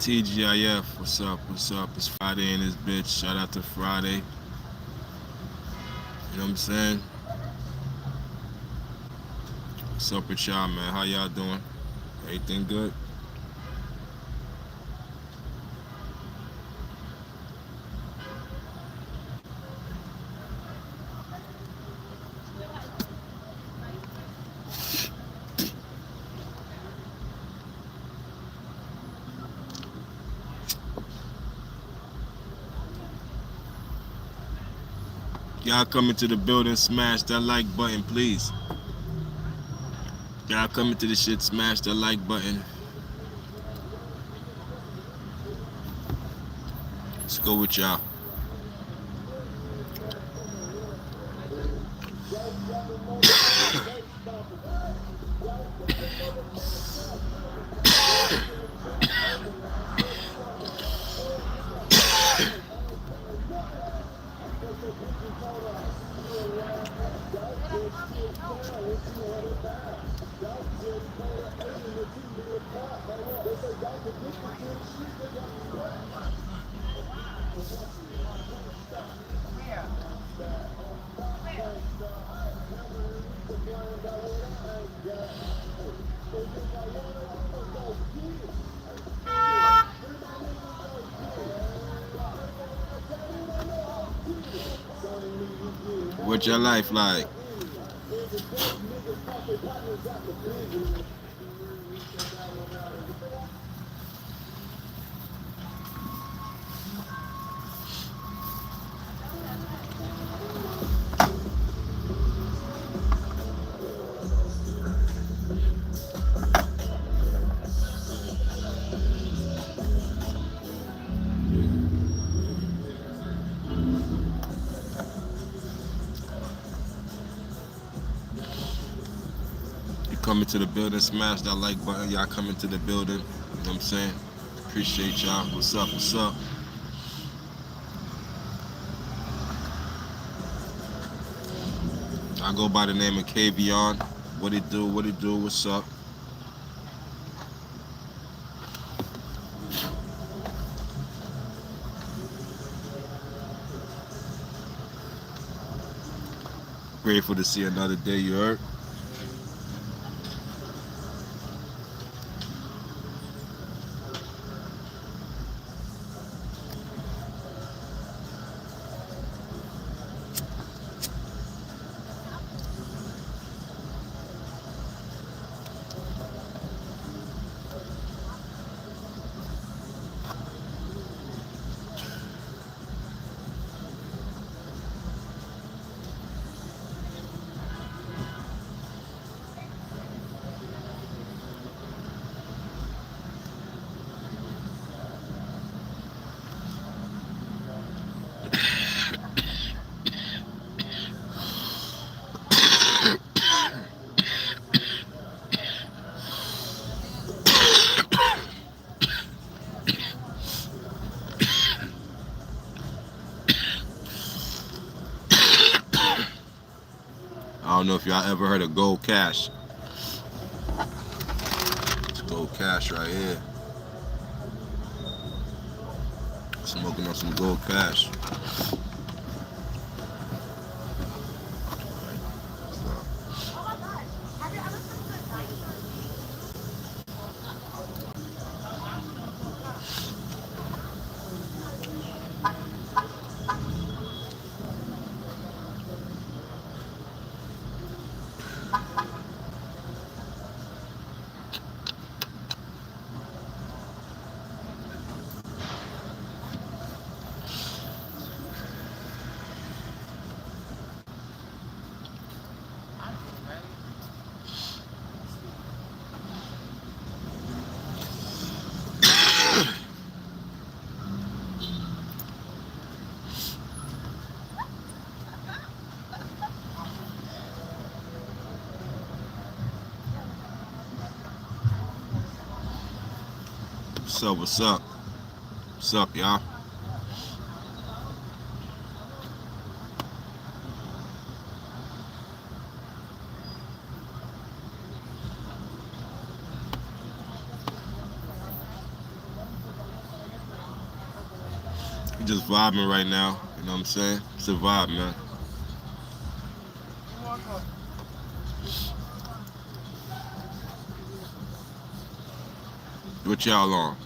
T.G.I.F. What's up? What's up? It's Friday in this bitch. Shout out to Friday. You know what I'm saying? What's up with y'all, man? How y'all doing? Everything good? Y'all coming to the building, smash that like button, please. Y'all coming to the shit, smash that like button. Let's go with y'all. What your life like? You coming to the building, smash that like button. Y'all coming to the building. You know what I'm saying? Appreciate y'all. What's up? What's up? I go by the name of Kavion. What it do? What it do? What's up? Grateful to see another day, you heard? I don't know if y'all ever heard of Gold Cash. It's Gold Cash right here. Smoking on some Gold Cash. What's up? What's up? What's up, y'all? just vibing right now. You know what I'm saying? It's a vibe, man. What y'all on?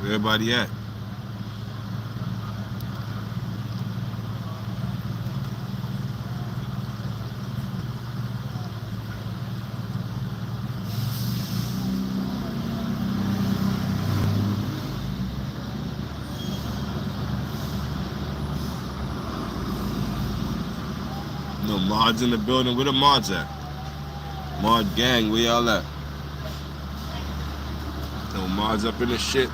Where everybody at? No mods in the building. Where the mods at? Mod gang, where y'all at? No mods up in this shit.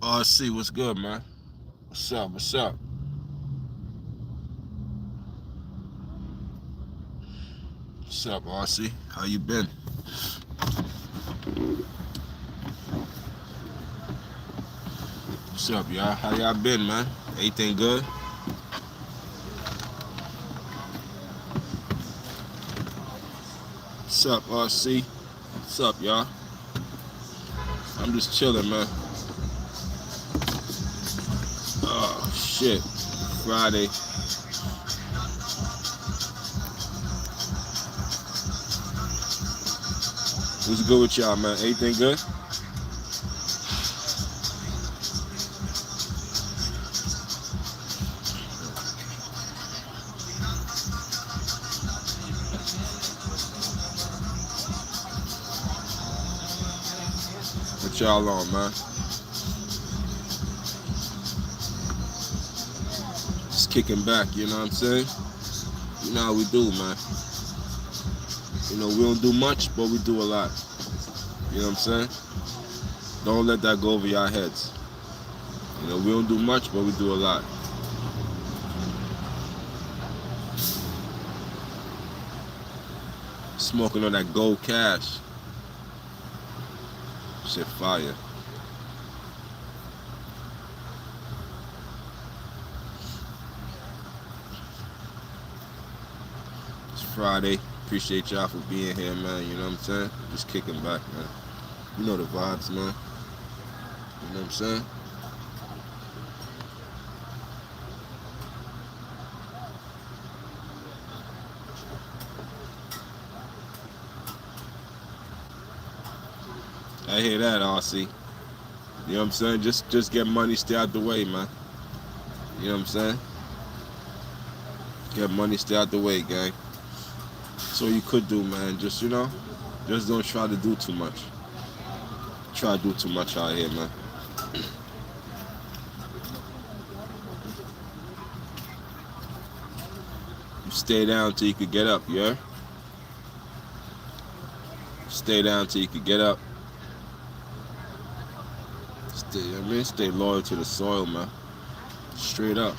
RC, what's good, man? What's up? What's up? What's up, RC? How you been? What's up, y'all? How y'all been, man? Everything good? What's up, RC? What's up, y'all? I'm just chilling, man. Oh, shit. Friday. What's good with y'all, man? Everything good? What y'all on, man? Just kicking back, you know what I'm saying? You know how we do, man. You know, we don't do much, but we do a lot. You know what I'm saying? Don't let that go over your heads. You know, we don't do much, but we do a lot. Smoking on that gold cash. Shit fire. It's Friday. Appreciate y'all for being here, man. You know what I'm saying? Just kicking back, man. You know the vibes, man. You know what I'm saying? I hear that, RC. You know what I'm saying? Just get money, stay out the way, man. You know what I'm saying? Get money, stay out the way, gang. So you could do, man. Just, you know, just don't try to do too much. Try to do too much out here, man. You stay down till you could get up, yeah? Stay down till you could get up. Stay loyal to the soil, man. Straight up.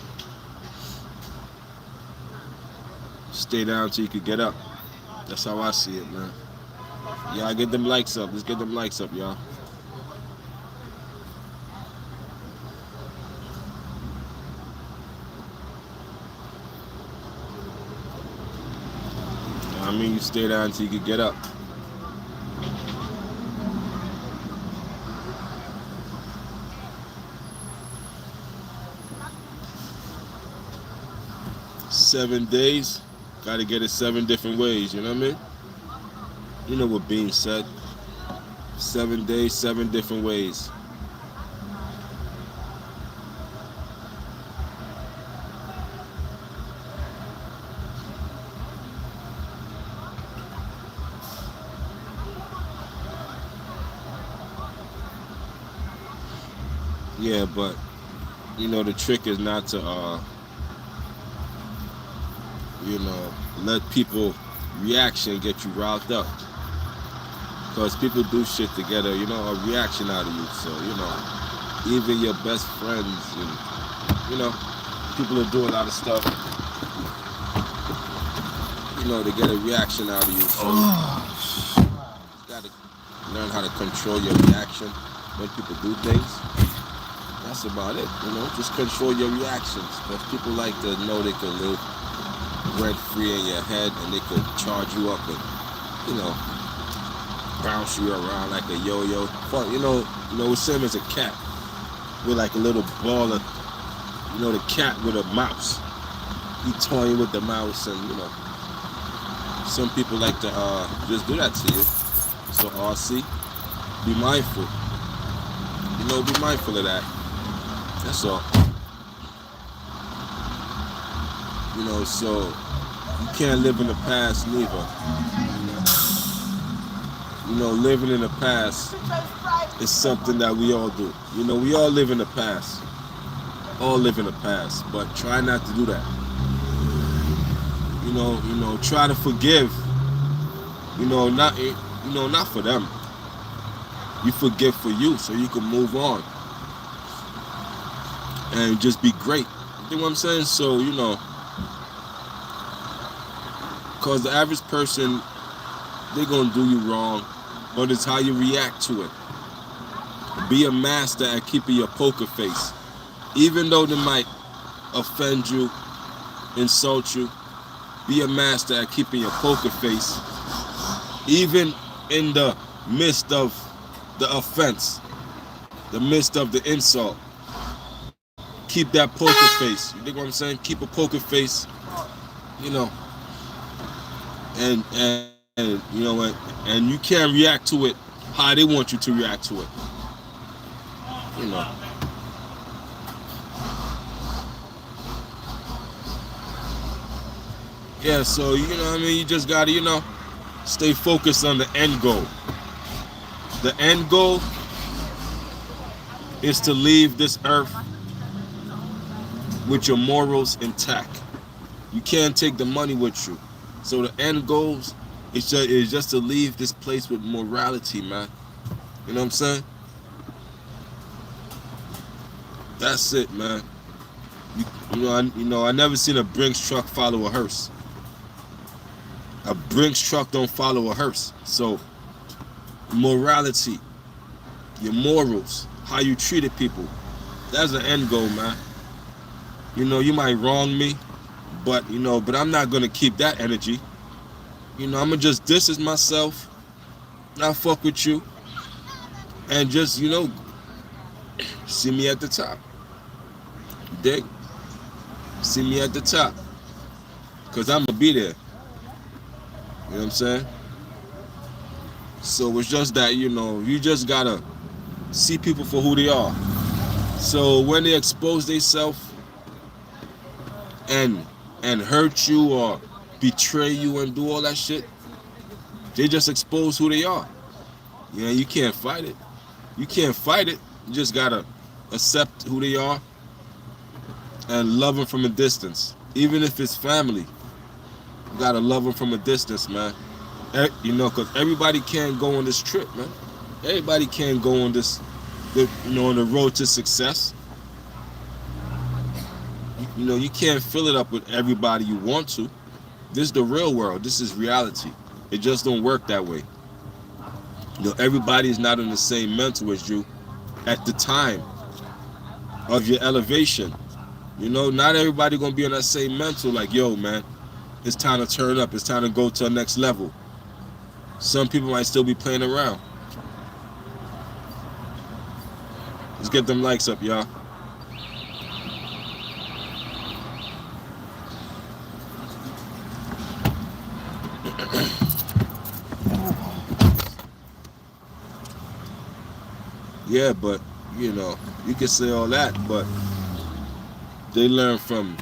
Stay down till you could get up. That's how I see it, man. Y'all get them likes up. Let's get them likes up, y'all. I mean, you stay down till you could get up. "7 days, gotta get it 7 different ways," you know what I mean? You know what being said. 7 days, 7 different ways. Yeah, but you know the trick is not to you know, let people reaction get you riled up. Because people do shit together, you know, a reaction out of you. So, you know, even your best friends and, you know, people who do a lot of stuff, you know, they get a reaction out of you. So you gotta learn how to control your reaction when people do things. That's about it, you know, just control your reactions. Because people like to know they can live rent free in your head and they could charge you up and, you know, bounce you around like a yo-yo. Fuck, you know, the same as a cat with like a little ball of, you know, the cat with a mouse. He toying with the mouse, and you know, some people like to just do that to you. So RC, be mindful. You know, be mindful of that. That's all. You know, so you can't live in the past neither. You know, living in the past is something that we all do. You know, we all live in the past. All live in the past, but try not to do that. You know, try to forgive. Not for them. You forgive for you, so you can move on and just be great. You know what I'm saying? So, you know, because the average person, they're gonna do you wrong, but it's how you react to it. Be a master at keeping your poker face. Even though they might offend you, insult you, be a master at keeping your poker face. Even in the midst of the offense, the midst of the insult, keep that poker face. You think what I'm saying? Keep a poker face, you know, and you know what? And you can't react to it how they want you to react to it. You know. Yeah, so you know what I mean? You just gotta, stay focused on the end goal. The end goal is to leave this earth with your morals intact. You can't take the money with you. So the end goals is just to leave this place with morality, man. You know what I'm saying? That's it, man. I never seen a Brinks truck follow a hearse. A Brinks truck don't follow a hearse. So morality, your morals, how you treated people, that's the end goal, man. You might wrong me, but I'm not gonna keep that energy. I'm gonna just distance myself, not fuck with you, and just see me at the top. Dig? See me at the top, cause I'm gonna be there. You know what I'm saying? So it's just that you just gotta see people for who they are. So when they expose themselves and hurt you or betray you and do all that shit, they just expose who they are. You can't fight it. You can't fight it. You just gotta accept who they are and love them from a distance. Even if it's family, you gotta love them from a distance, man. Because everybody can't go on this trip, man. Everybody can't go on on the road to success. You can't fill it up with everybody you want to. This is the real world. This is reality. It just don't work that way. Everybody is not in the same mental as you at the time of your elevation. Not everybody gonna be on that same mental like, yo, man, it's time to turn up. It's time to go to the next level. Some people might still be playing around. Let's get them likes up, y'all. Yeah, but you can say all that, but they learn from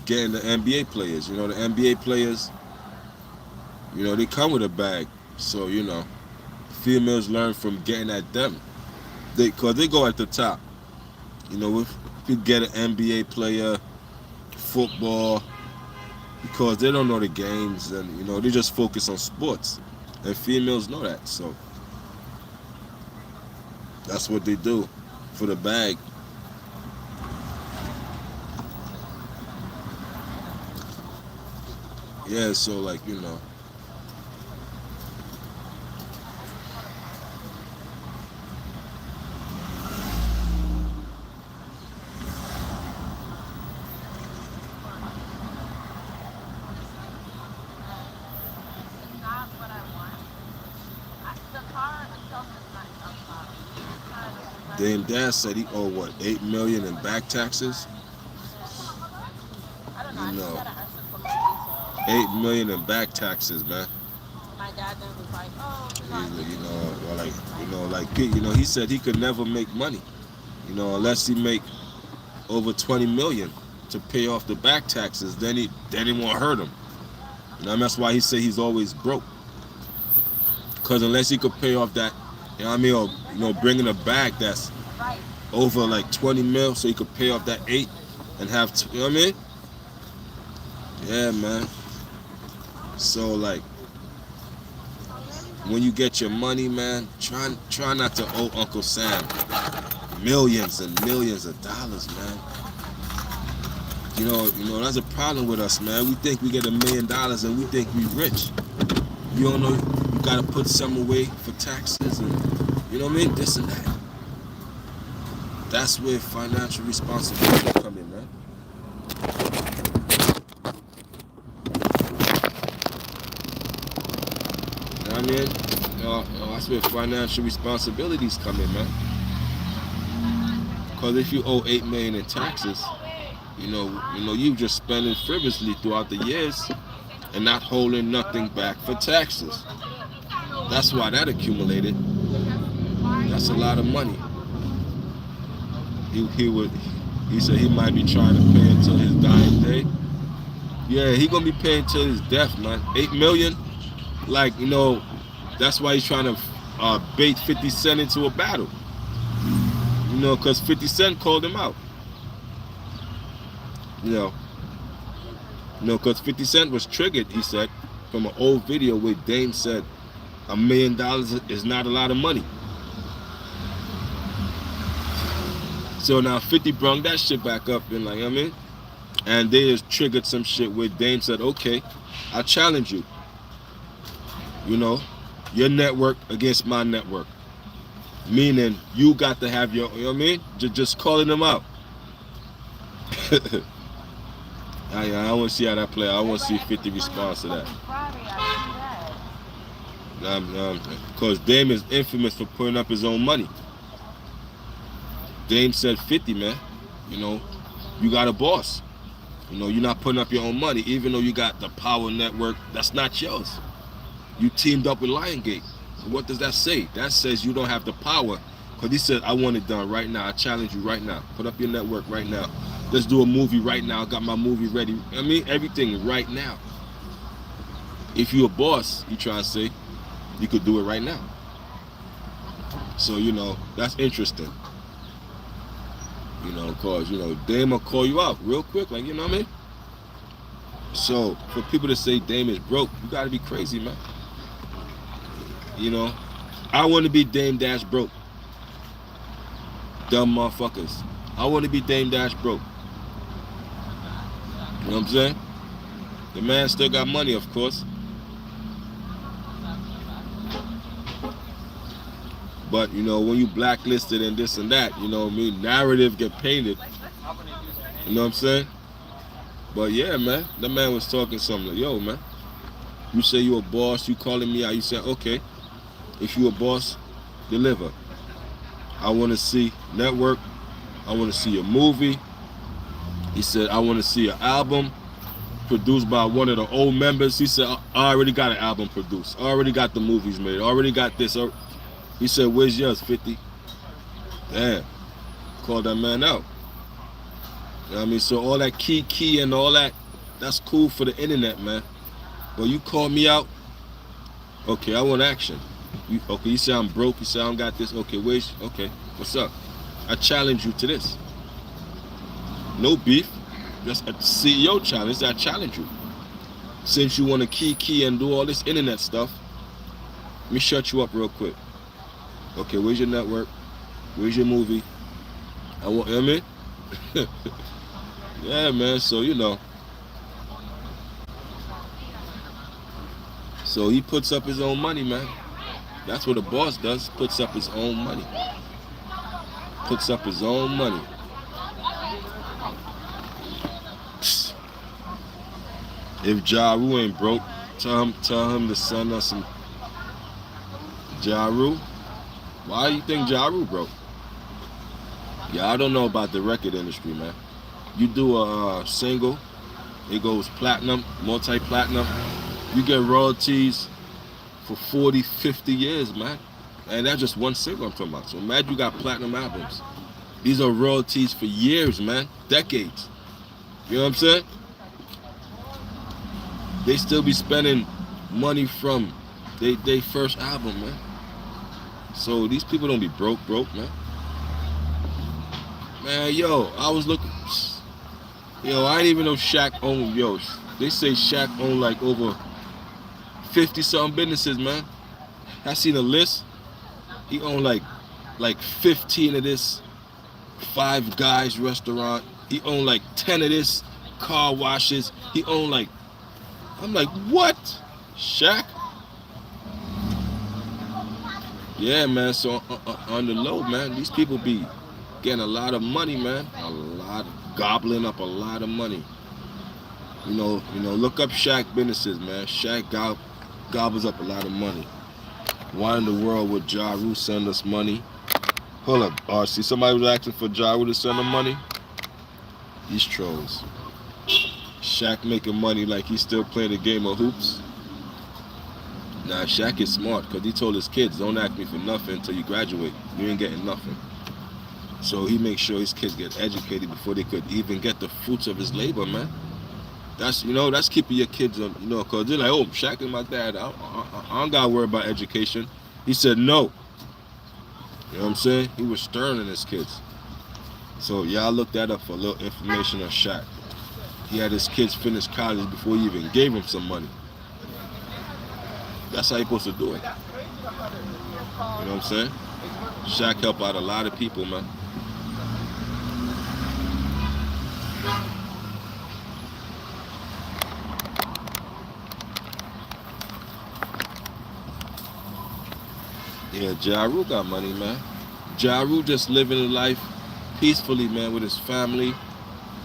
getting the NBA players. The NBA players, they come with a bag. So, females learn from getting at them. Because they go at the top. If you get an NBA player, football, because they don't know the games and, they just focus on sports. And females know that. So, that's what they do for the bag. Yeah, so like, Dame Dash said he owed what, $8 million in back taxes? $8 million in back taxes, man. My dad then was like, he said he could never make money, unless he make over 20 million to pay off the back taxes. Then it won't hurt him. That's why he said he's always broke. Because unless he could pay off that, or bringing a bag that's over like 20 mil, so he could pay off that 8 and have, you know what I mean? Yeah, man. So like, when you get your money, man, try not to owe Uncle Sam millions and millions of dollars, man. That's a problem with us, man. We think we get $1 million and we think we rich. You don't know, you gotta put some away for taxes and, this and that. That's where financial responsibility come in, man. You know what I mean? That's where financial responsibilities come in, man. Because if you owe $8 million in taxes, you just spending frivolously throughout the years and not holding nothing back for taxes. That's why that accumulated. That's a lot of money. He said he might be trying to pay until his dying day. Yeah, he gonna be paying till his death, man. 8 million, like that's why he's trying to bait 50 Cent into a battle. Because 50 Cent called him out. Because 50 Cent was triggered, he said, from an old video where Dame said $1 million is not a lot of money. So now 50 brung that shit back up and and they just triggered some shit where Dame said, okay, I challenge you. Your network against my network. Meaning you got to have your, just calling them out. I want to see how that play. I want to see 50 response to that. Because Dame is infamous for putting up his own money. Dame said 50, man. You got a boss. You're not putting up your own money, even though you got the Power Network. That's not yours. You teamed up with Liongate. So what does that say? That says you don't have the power. Because he said, I want it done right now. I challenge you right now. Put up your network right now. Let's do a movie right now. I got my movie ready. Everything right now. If you're a boss, you try to say, you could do it right now. So, that's interesting. Cause, Dame will call you out real quick, what I mean? So, for people to say Dame is broke, you gotta be crazy, man. I want to be Dame Dash broke. Dumb motherfuckers. I want to be Dame Dash broke. You know what I'm saying? The man still got money, of course. But, when you blacklisted and this and that, narrative get painted. You know what I'm saying? But yeah, man, that man was talking something like, yo, man, you say you a boss, you calling me out, you say, okay, if you a boss, deliver. I want to see network. I want to see a movie. He said, I want to see an album produced by one of the old members. He said, I already got an album produced. I already got the movies made. I already got this. He said, where's yours, 50? Damn. Called that man out. You know what I mean? So all that key and all that, that's cool for the internet, man. But you call me out, okay, I want action. You say I'm broke, you say I don't got this, okay, what's up? I challenge you to this. No beef, just a CEO challenge, I challenge you. Since you want to key and do all this internet stuff, let me shut you up real quick. Okay, where's your network? Where's your movie? You know what I mean? Yeah, man, so So he puts up his own money, man. That's what a boss does, puts up his own money. Puts up his own money. If Ja Rule ain't broke, tell him to send us some. Ja Rule? Why do you think Ja Rule broke? Yeah, I don't know about the record industry, man. You do a single, it goes platinum, multi-platinum. You get royalties for 40, 50 years, man. And that's just one single I'm talking about. So imagine you got platinum albums. These are royalties for years, man. Decades. You know what I'm saying? They still be spending money from they first album, man. So these people don't be broke, man. Man, yo, I was looking. Yo, I didn't even know Shaq owned. Yo, they say Shaq owned like over 50-something businesses, man. I seen a list. He owned like 15 of this Five Guys restaurant. He owned like 10 of this car washes. He owned like. I'm like, what? Shaq? Yeah, man. So on the low, man, these people be getting a lot of money, man. Gobbling up a lot of money. Look up Shaq businesses, man. Shaq gobbles up a lot of money. Why in the world would Ja Rule send us money? Hold up, RC. Somebody was asking for Ja Rule to send them money? These trolls. Shaq making money like he's still playing the game of hoops. Nah, Shaq is smart because he told his kids, don't ask me for nothing until you graduate. You ain't getting nothing. So he makes sure his kids get educated before they could even get the fruits of his labor, man. That's keeping your kids on, because they're like, oh, Shaq is my dad. I don't got to worry about education. He said no. You know what I'm saying? He was stern on his kids. So y'all look that up for a little information on Shaq. He had his kids finish college before he even gave them some money. That's how you're supposed to do it. You know what I'm saying? Shaq helped out a lot of people, man. Yeah, Ja Rule got money, man. Ja Rule just living a life peacefully, man, with his family.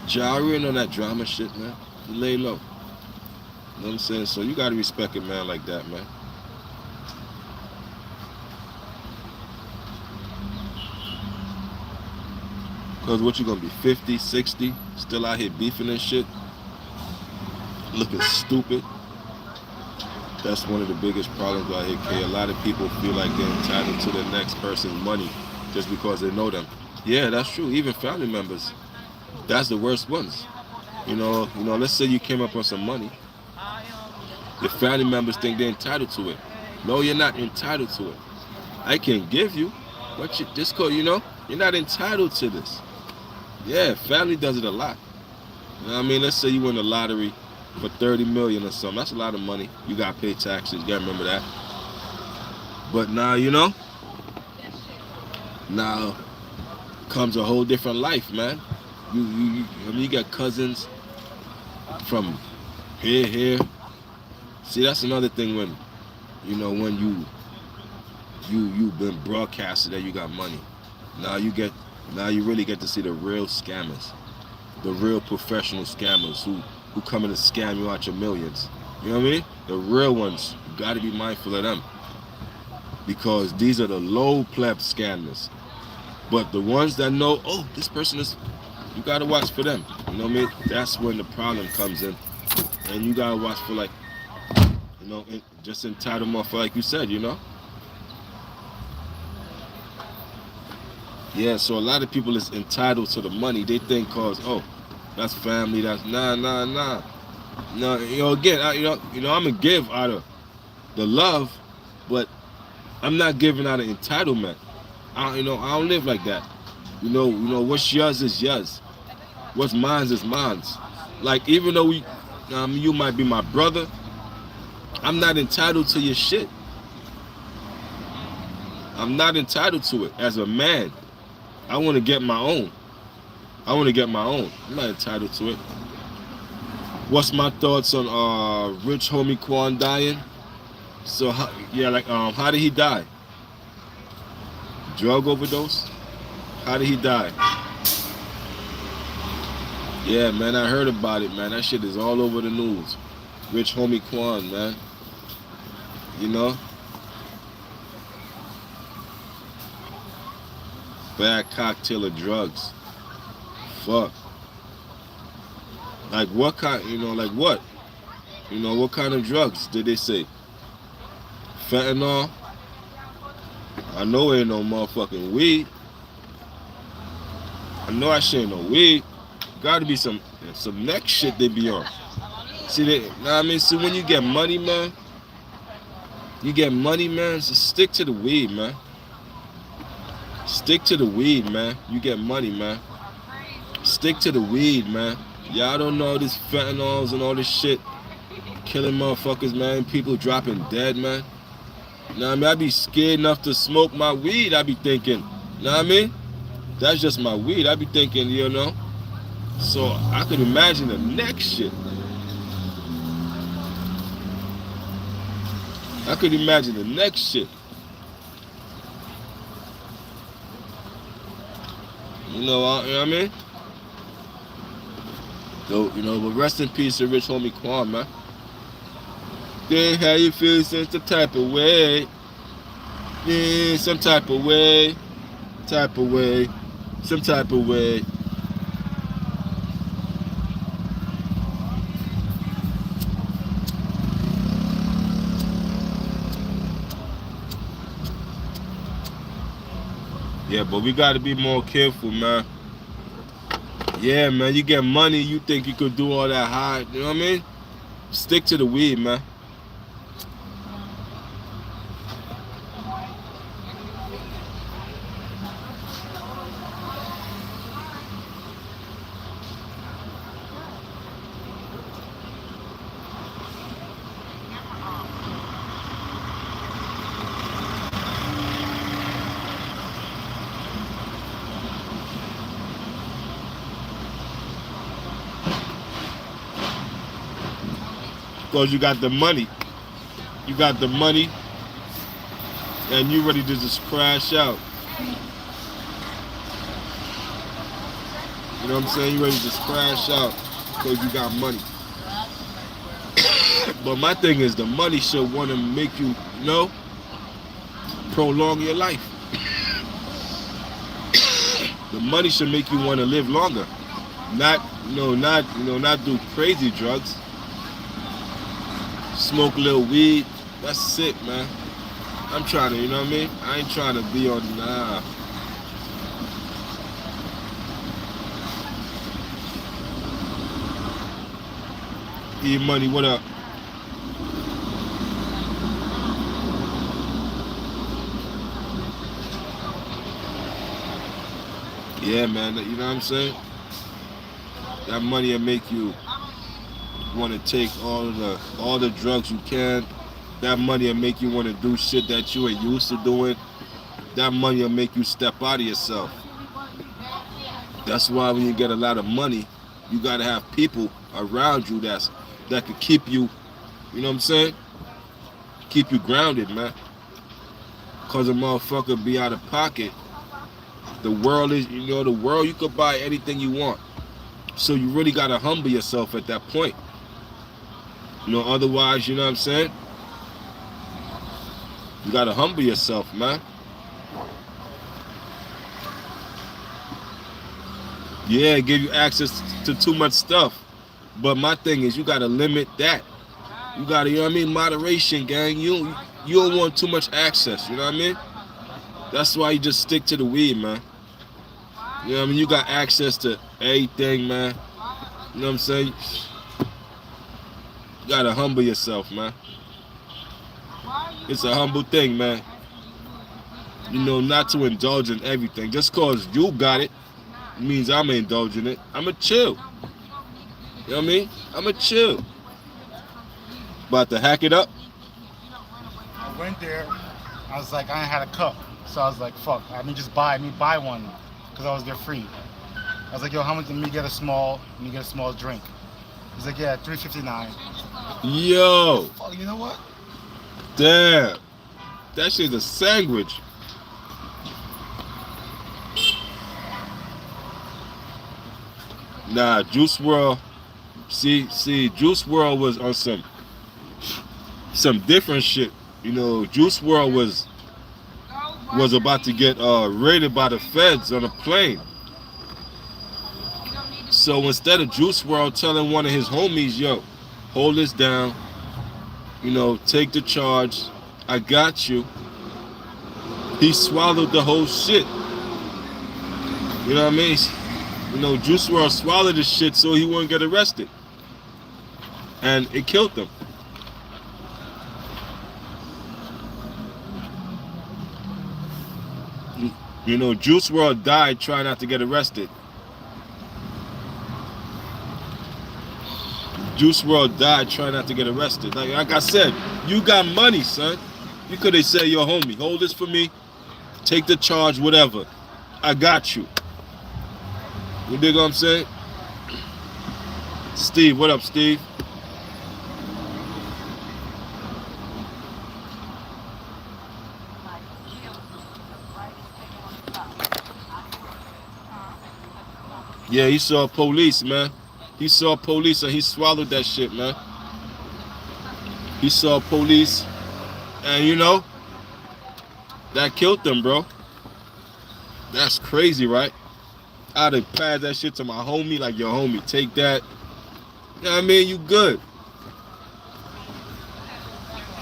Ja Rule ain't on that drama shit, man. He lay low. You know what I'm saying? So you gotta respect a man like that, man. Because what, you gonna be 50, 60, still out here beefing and shit? Looking stupid. That's one of the biggest problems out here, K. A lot of people feel like they're entitled to the next person's money just because they know them. Yeah, that's true. Even family members. That's the worst ones. Let's say you came up on some money. Your family members think they're entitled to it. No, you're not entitled to it. I can give you, but you're not entitled to this. Yeah, family does it a lot. You know what I mean? Let's say you win the lottery for 30 million or something. That's a lot of money. You gotta pay taxes. You gotta remember that. But now, now comes a whole different life, man. You got cousins from here. See, that's another thing when you've been broadcasted that you got money. Now you really get to see the real scammers, the real professional scammers who come in to scam you out your millions. You know what I mean? The real ones, you got to be mindful of them, because these are the low pleb scammers. But the ones that know, oh, this person is, you got to watch for them. You know what I mean? That's when the problem comes in, and you got to watch for, like, just entitlement for, like you said, Yeah, so a lot of people is entitled to the money. They think cause, oh, that's family, that's nah. No, again, I'm gonna give out of the love, but I'm not giving out of entitlement. I don't live like that. What's yours is yours. What's mine is mine. Like, even though you might be my brother, I'm not entitled to your shit. I'm not entitled to it as a man. I want to get my own. I'm not entitled to it. What's my thoughts on Rich Homie Quan dying? So, how did he die? Drug overdose? How did he die? Yeah, man, I heard about it, man. That shit is all over the news. Rich Homie Quan, man. Bad cocktail of drugs. Fuck. Like what kind, like what? What kind of drugs did they say? Fentanyl? I know it ain't no motherfucking weed. I know that shit ain't no weed. Gotta be some next shit they be on. See, See, when you get money, man, so stick to the weed, man. Stick to the weed, man. You get money, man. Stick to the weed, man. Y'all don't know these fentanyls and all this shit killing motherfuckers, man. People dropping dead, man. I be scared enough to smoke my weed. I be thinking, that's just my weed. I be thinking, So I could imagine the next shit. You know what I mean? So, but rest in peace to rich homie Quan, man. Then how you feel some type of way? Yeah, some type of way. Type of way. Some type of way. Yeah, but we gotta be more careful, man. Yeah, man, you get money, you think you could do all that high, you know what I mean? Stick to the weed, man. Because you got the money. You got the money, and you ready to just crash out. You know what I'm saying? You ready to just crash out because you got money. But my thing is, the money should want to make you, prolong your life. The money should make you want to live longer. Not do crazy drugs. Smoke a little weed. That's it, man. I'm trying to, you know what I mean? I ain't trying to be on, nah. E Money, what up? Yeah, man, you know what I'm saying? That money will make you want to take all the drugs you can. That money will make you want to do shit that you ain't used to doing. That money will make you step out of yourself. That's why when you get a lot of money, you gotta have people around you that could keep you, you know what I'm saying? Keep you grounded, man. Cause a motherfucker be out of pocket. The world is, the world, you could buy anything you want. So you really gotta humble yourself at that point. Otherwise, you know what I'm saying? You gotta humble yourself, man. Yeah, give you access to too much stuff. But my thing is, you gotta limit that. You gotta, you know what I mean? Moderation, gang. You don't want too much access, you know what I mean? That's why you just stick to the weed, man. You know what I mean? You got access to everything, man. You know what I'm saying? You gotta humble yourself, man. It's a humble thing, man. Not to indulge in everything. Just cause you got it means I'm indulging it. I'ma chill. You know what I mean? I'ma chill. About to hack it up. I went there. I was like, I ain't had a cup, so I was like, fuck. I mean, just buy one, because I was there free. I was like, yo, how much? Let me get a small drink. He's like, yeah, $3.59. Yo. Fuck, you know what? Damn. That shit's a sandwich. Nah, Juice WRLD. See, Juice WRLD was on some different shit. Juice WRLD was about to get raided by the feds on a plane. So instead of Juice WRLD telling one of his homies, yo, hold this down, take the charge, I got you, he swallowed the whole shit. You know what I mean? Juice WRLD swallowed the shit so he wouldn't get arrested. And it killed him. Juice WRLD died trying not to get arrested. Juice WRLD died trying not to get arrested. Like I said, you got money, son. You could have said, yo, homie, hold this for me. Take the charge, whatever. I got you. You dig what I'm saying? Steve, what up, Steve? Yeah, he saw police, man. He saw police and he swallowed that shit, man. He saw police, and you know, that killed them, bro. That's crazy, right? I'd have passed that shit to my homie, like, yo, homie, take that. You know what I mean? You good.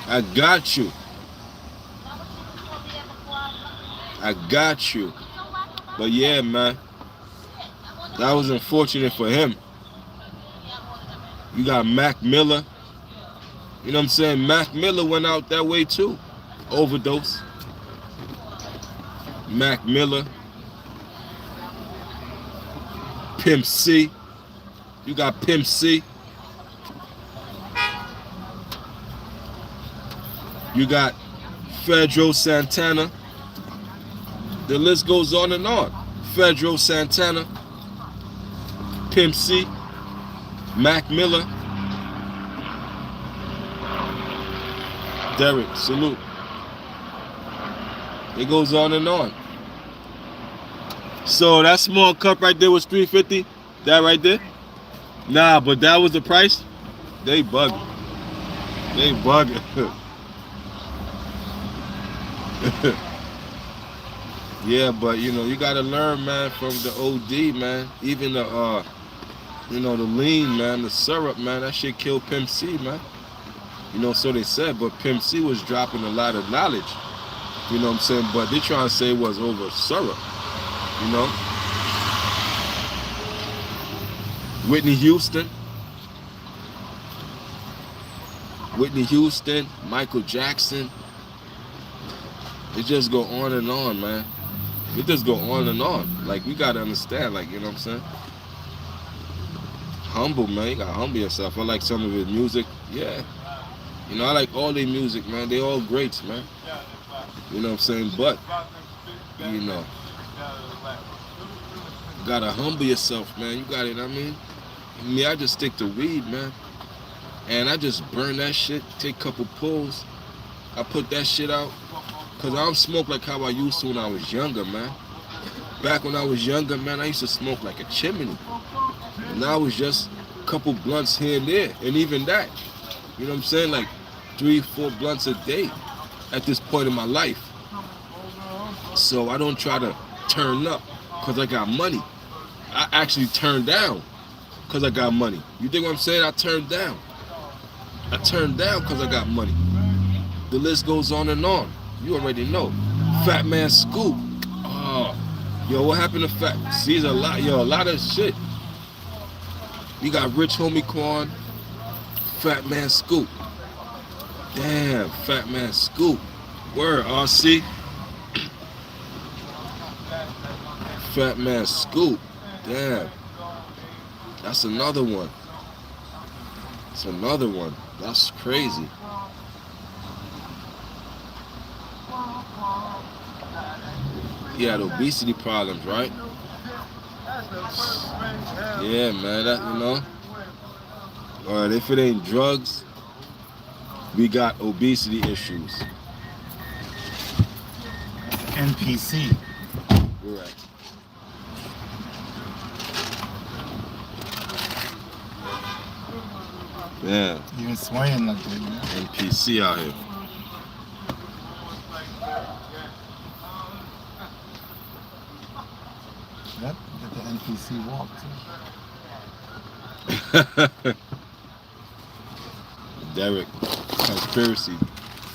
I got you. I got you. But yeah, man, that was unfortunate for him. You got Mac Miller. You know what I'm saying? Mac Miller went out that way too. Overdose. Mac Miller. Pimp C. You got Pimp C. You got Pedro Santana. The list goes on and on. Pedro Santana. Pimp C. Mac Miller. Derek, salute. It goes on and on. So that small cup right there was $3.50. That right there? Nah, but that was the price. They bugging. They bugging. Yeah, but you know you gotta learn, man, from the OD, man. Even the you know, the lean, man, the syrup, man. That shit killed Pimp C, man. You know, so they said, but Pimp C was dropping a lot of knowledge. You know what I'm saying? But they trying to say it was over syrup. You know? Whitney Houston, Michael Jackson. It just go on and on, man. It just go on and on. Like, we gotta understand, like, you know what I'm saying? Humble, man. You gotta humble yourself. I like some of his music. Yeah. You know, I like all their music, man. They all greats, man. You know what I'm saying? But, you know, you gotta humble yourself, man. You got it, I mean? Me, I just stick to weed, man. And I just burn that shit, take a couple pulls. I put that shit out. Because I don't smoke like how I used to when I was younger, man. Back when I was younger, man, I used to smoke like a chimney. And now it's just a couple blunts here and there. And even that, you know what I'm saying? Like 3-4 blunts a day at this point in my life. So I don't try to turn up because I got money. I actually turn down because I got money. You think what I'm saying? I turned down. I turned down because I got money. The list goes on and on. You already know. Fat Man Scoop. Oh, yo, what happened to Fat? See, a lot, yo, a lot of shit. You got Rich Homie Quan, Fat Man Scoop. Damn, Fat Man Scoop. Word, RC. Fat Man Scoop. Damn. That's another one. That's another one. That's crazy. He had obesity problems, right? Yeah, man, that, you know. Or if it ain't drugs, we got obesity issues. NPC. Right. Yeah. Even swaying like that, man. NPC out here. Yep, get the NPC walk too. Derek, conspiracy.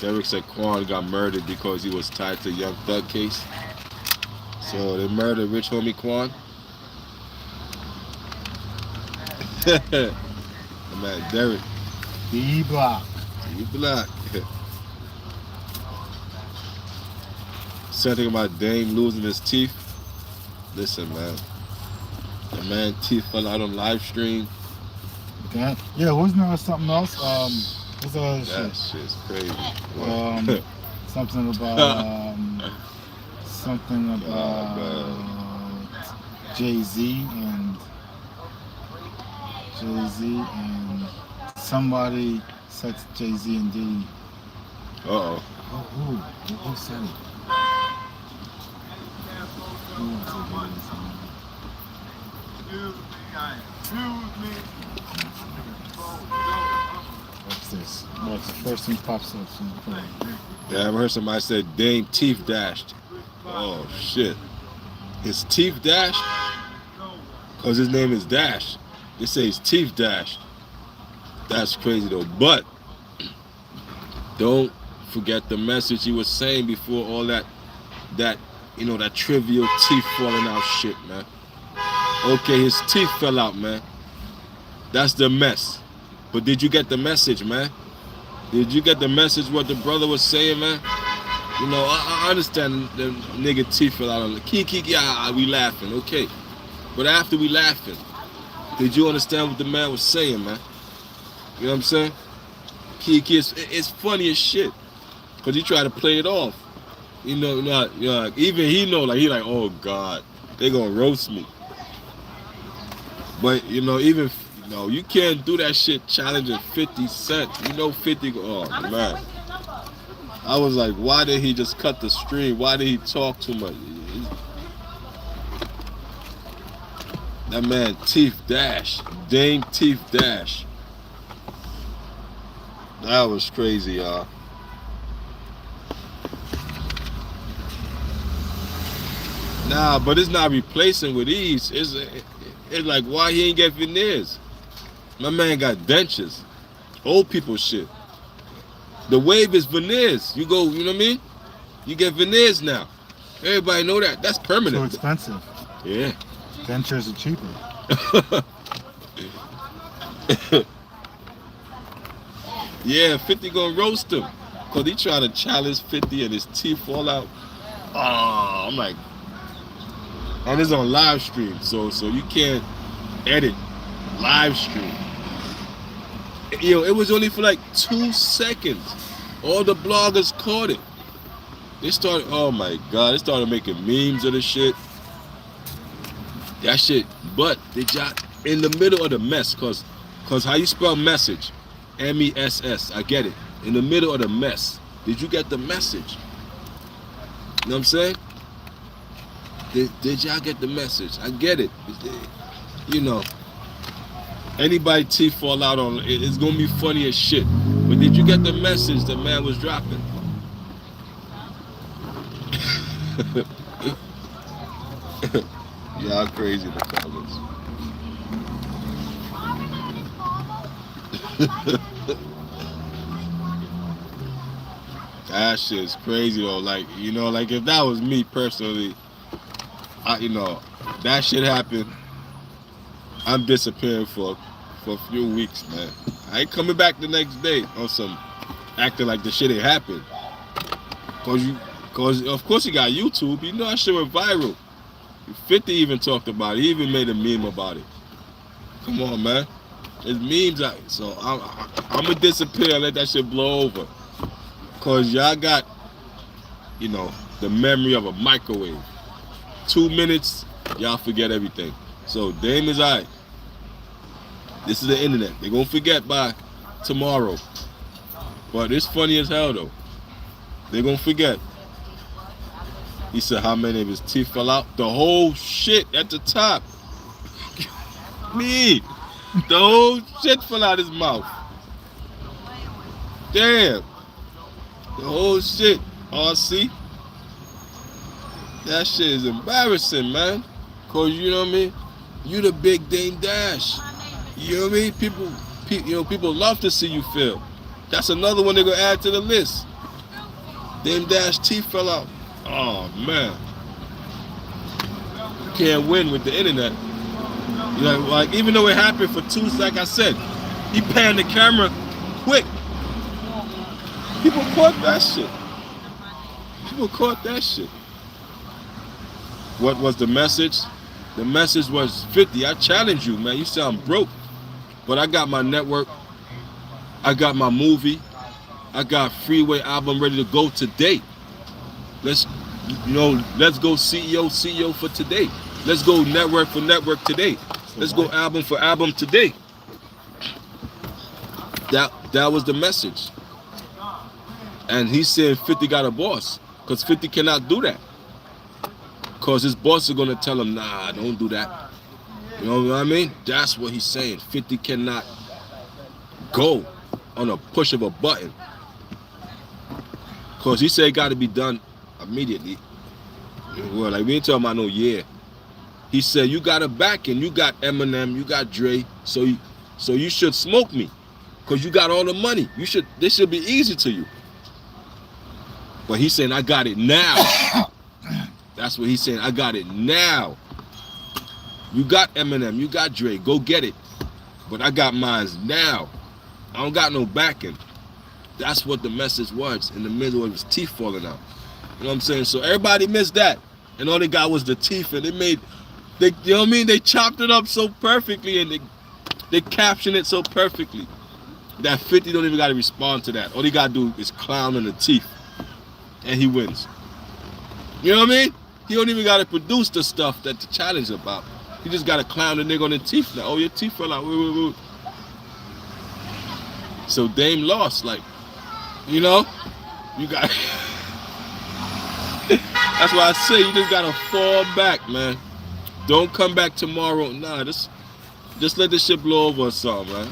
Derek said Quan got murdered because he was tied to Young Thug case. So they murdered Rich Homie Quan. Man, Derek. D-Block. D-Block. Something about Dame losing his teeth. Listen, man. The man teeth fell out on live stream. Okay. Yeah, wasn't there something else? What's the other That shit? shit's crazy. Something about Jay-Z and somebody said Jay-Z and Diddy. Uh-oh. Who said it? Who What's this? What's the first thing pops up? Yeah, I've heard somebody say Dame teeth dashed. Oh shit. His teeth dashed? Cause his name is Dash. They say his teeth dashed. That's crazy though. But don't forget the message he was saying before all that that trivial teeth falling out shit, man. Okay, his teeth fell out, man. That's the mess. But did you get the message, man? Did you get the message what the brother was saying, man? I understand the nigga teeth fell out on the kiki, yeah, we laughing, okay. But after we laughing, did you understand what the man was saying, man? You know what I'm saying? Kiki, it's funny as shit. Cause he tried to play it off. Even he know, he like, oh God, they gonna roast me. But even you can't do that shit challenging 50 Cent. 50. Oh man, I was like, why did he just cut the stream? Why did he talk too much? That man teeth dash, Dame teeth dash. That was crazy, y'all. Nah, but it's not replacing with ease. It's like, why he ain't get veneers? My man got dentures. Old people shit. The wave is veneers. You go, you know what I mean? You get veneers now. Everybody know that. That's permanent. So expensive. Yeah. Dentures are cheaper. Yeah, 50 gonna roast him. Cause he trying to challenge 50 and his teeth fall out. Oh, I'm like, and it's on live stream, so you can't edit live stream. It was only for like 2 seconds. All the bloggers caught it. They started, oh my God, they started making memes of the shit. That shit, but they got in the middle of the mess, cause how you spell message? MESS, I get it. In the middle of the mess. Did you get the message? You know what I'm saying? Did y'all get the message? I get it. Anybody teeth fall out on it's gonna be funny as shit. But did you get the message the man was dropping? Y'all crazy in the comments. That shit's crazy though. Like if that was me personally, that shit happened. I'm disappearing for a few weeks, man. I ain't coming back the next day on some acting like the shit ain't happened. Cause of course he got YouTube. That shit went viral. 50 even talked about it. He even made a meme about it. Come on, man. There's memes out. So I'm gonna disappear and let that shit blow over. Cause y'all got, the memory of a microwave. 2 minutes, y'all forget everything. So Dame is alright. This is the internet. They're gonna forget by tomorrow. But it's funny as hell though. They're gonna forget. He said how many of his teeth fell out? The whole shit at the top. Me. The whole shit fell out his mouth. Damn. The whole shit. RC. That shit is embarrassing, man. Cause you know what I mean? You the big Dame Dash. You know what I mean? People love to see you fail. That's another one they're gonna add to the list. Dame Dash teeth fell out. Oh man. You can't win with the internet. Like even though it happened for 2 seconds, like I said, he panned the camera quick. People caught that shit. People caught that shit. What was the message? The message was 50. I challenge you, man. You sound broke. But I got my network. I got my movie. I got Freeway album ready to go today. Let's go CEO for today. Let's go network for network today. Let's go album for album today. That was the message. And he said 50 got a boss. Because 50 cannot do that. Because his boss is going to tell him, nah, don't do that. You know what I mean? That's what he's saying. 50 cannot go on a push of a button. Because he said it got to be done immediately. Well, like we ain't talking about no year. He said you got a backing, you got Eminem, you got Dre, so you should smoke me, cause you got all the money. This should be easy to you. But he's saying I got it now. That's what he's saying. I got it now. You got Eminem, you got Dre, go get it. But I got mines now. I don't got no backing. That's what the message was in the middle of his teeth falling out. You know what I'm saying? So everybody missed that. And all they got was the teeth, and you know what I mean? They chopped it up so perfectly, and they captioned it so perfectly that 50 don't even got to respond to that. All he got to do is clown in the teeth, and he wins. You know what I mean? He don't even got to produce the stuff that the challenge is about. He just got to clown the nigga on the teeth now. Oh, your teeth fell out. So Dame lost. Like, you know, you got... That's why I say you just got to fall back, man. Don't come back tomorrow. Nah, just let this shit blow over or something, man.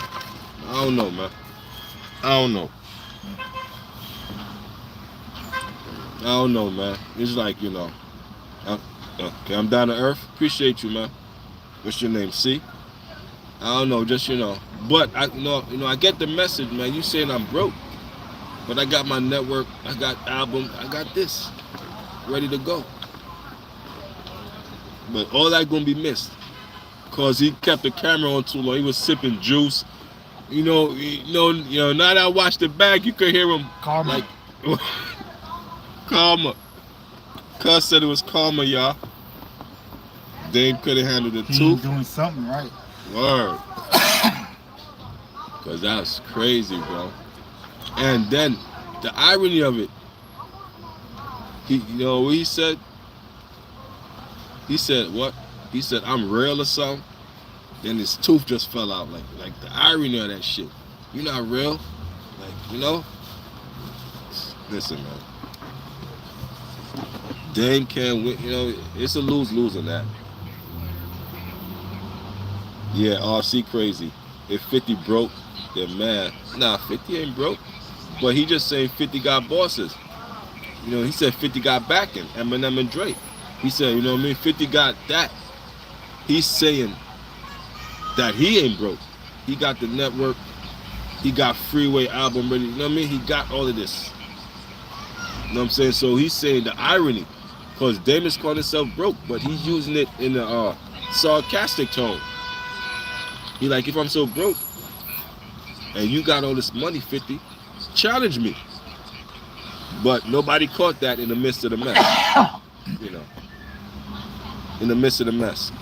I don't know, man. I don't know, man. It's like, you know. Okay, I'm down to earth. Appreciate you, man. What's your name? C? I don't know, just, you know. But I get the message, man. You saying I'm broke. But I got my network, I got album, I got this. Ready to go. But all that gonna be missed. Cause he kept the camera on too long. He was sipping juice. You know, now that I watched it back, you could hear him Karma. Like Karma. Cuz said it was karma, y'all. Dame couldn't handle the tooth. Doing something right. Word. Cause that's crazy, bro. And then the irony of it, you know what he said? He said what? He said I'm real or something. Then his tooth just fell out. Like the irony of that shit. You're not real. Like, you know? Listen, man. Dame can't win. You know, it's a lose-lose in that. Yeah, RC crazy. If 50 broke, they're mad. Nah, 50 ain't broke. But he just saying 50 got bosses. You know, he said 50 got backing, Eminem and Drake. He said, you know what I mean, 50 got that. He's saying that he ain't broke. He got the network. He got Freeway album ready. You know what I mean? He got all of this. You know what I'm saying? So he's saying the irony. Because Damon's calling himself broke, but he's using it in a sarcastic tone. He like, if I'm so broke, and you got all this money, 50, challenge me. But nobody caught that in the midst of the mess. You know. In the midst of the mess.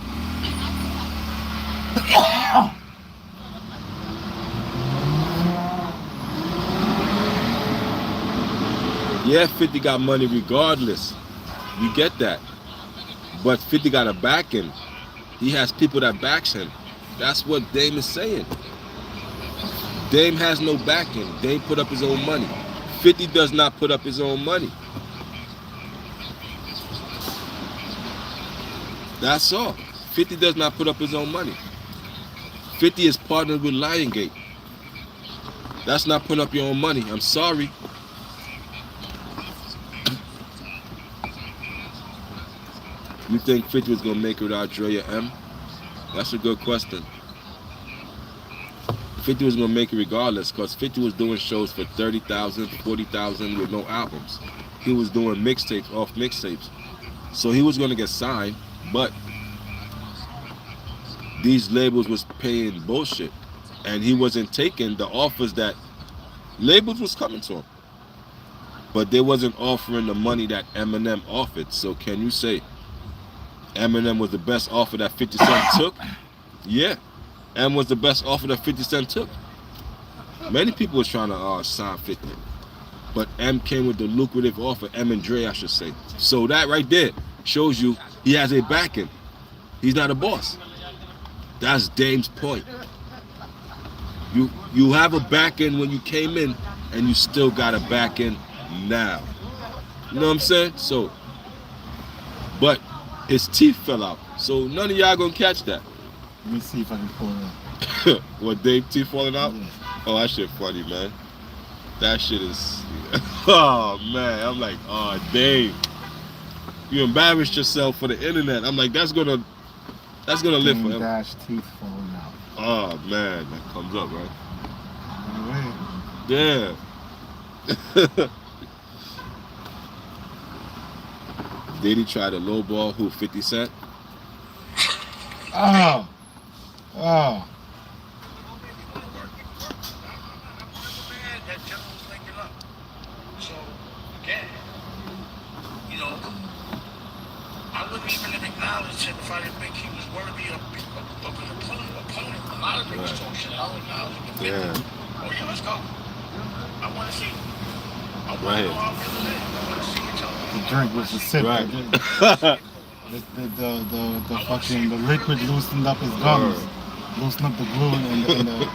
Yeah, 50 got money regardless. You get that. But 50 got a backing. He has people that backs him. That's what Dame is saying. Dame has no backing. Dame put up his own money. 50 does not put up his own money. That's all. 50 does not put up his own money. 50 is partnered with Lionsgate. That's not putting up your own money. I'm sorry. You think 50 was going to make it without Dre or M? That's a good question. 50 was going to make it regardless because 50 was doing shows for 30,000, 40,000 with no albums. He was doing mixtapes off mixtapes. So he was going to get signed, but these labels was paying bullshit. And he wasn't taking the offers that labels was coming to him. But they wasn't offering the money that Eminem offered. So can you say Eminem was the best offer that 50 Cent took? Yeah. M was the best offer that 50 Cent took. Many people was trying to sign 50. But M came with the lucrative offer, M and Dre, I should say. So that right there shows you he has a backing. He's not a boss. That's Dame's point. You have a backing when you came in, and you still got a backing now. You know what I'm saying? So, but his teeth fell out. So none of y'all gonna catch that. Let me see if I can pull it up. What, Dave T falling out? Yeah. Oh, that shit funny, man. That shit is. Oh man, I'm like, oh Dave, you embarrassed yourself for the internet. I'm like, that's gonna live Dame forever. Dash teeth falling out. Oh man, that comes up, right? Wait. Yeah. Did he try to lowball who? 50 Cent? Oh. Oh. So, again, you know, I wouldn't even have acknowledged him if I didn't think he was worthy of an opponent. A lot of niggas talk shit. I'll acknowledge him. Yeah. Oh, yeah, let's go. I want to see. I want Right. to know how it really is. I want to see each other. The drink was a sip. Right. The liquid loosened up his gums. Loosened up the glue and the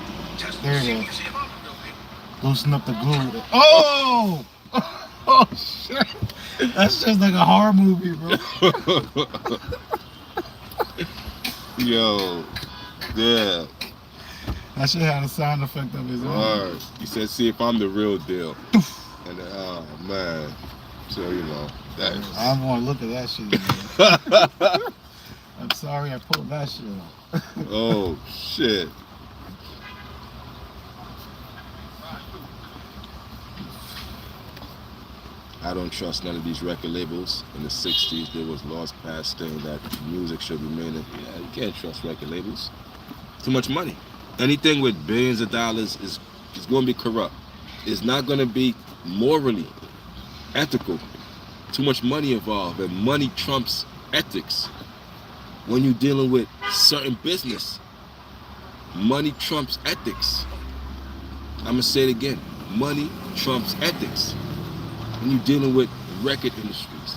there it is. Loosen up the glue. Oh! Oh shit! That's just like a horror movie, bro. Yo, yeah. That shit had a sound effect of his own. Word. He said, "See if I'm the real deal." And oh man, so you know that. I don't want to look at that shit. I'm sorry I pulled that shit off. Oh shit. I don't trust none of these record labels. In the 60s, there was laws passed saying that music should remain. Yeah, you can't trust record labels. Too much money. Anything with billions of dollars is going to be corrupt. It's not going to be morally ethical. Too much money involved, and money trumps ethics. When you're dealing with certain business, money trumps ethics. I'm going to say it again. Money trumps ethics. When you're dealing with record industries.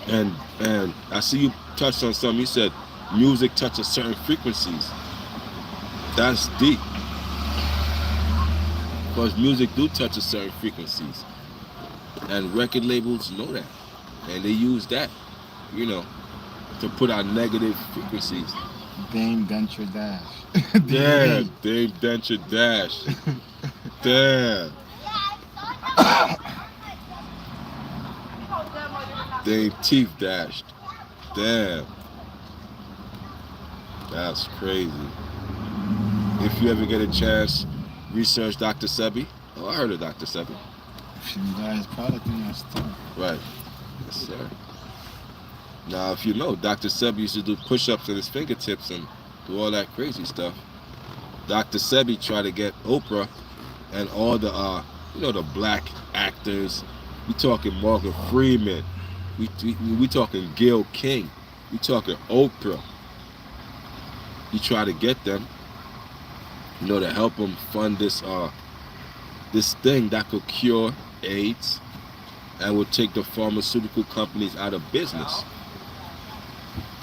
And I see you touched on something. You said music touches certain frequencies. That's deep. Because music do touch certain frequencies. And record labels know that. And they use that, you know, to put out negative frequencies. Dame Denture Dash. Yeah, Dame Denture Dash. Damn. Dame Teeth Dashed. Damn. That's crazy. If you ever get a chance, research Dr. Sebi. Oh, I heard of Dr. Sebi. She got his product in that store. Right. Yes, sir. Now, if you know, Dr. Sebi used to do push-ups with his fingertips and do all that crazy stuff. Dr. Sebi tried to get Oprah and all the, the black actors. We talking Morgan Freeman. We talking Gayle King. We talking Oprah. He tried to get them, to help him fund this thing that could cure AIDS and would take the pharmaceutical companies out of business.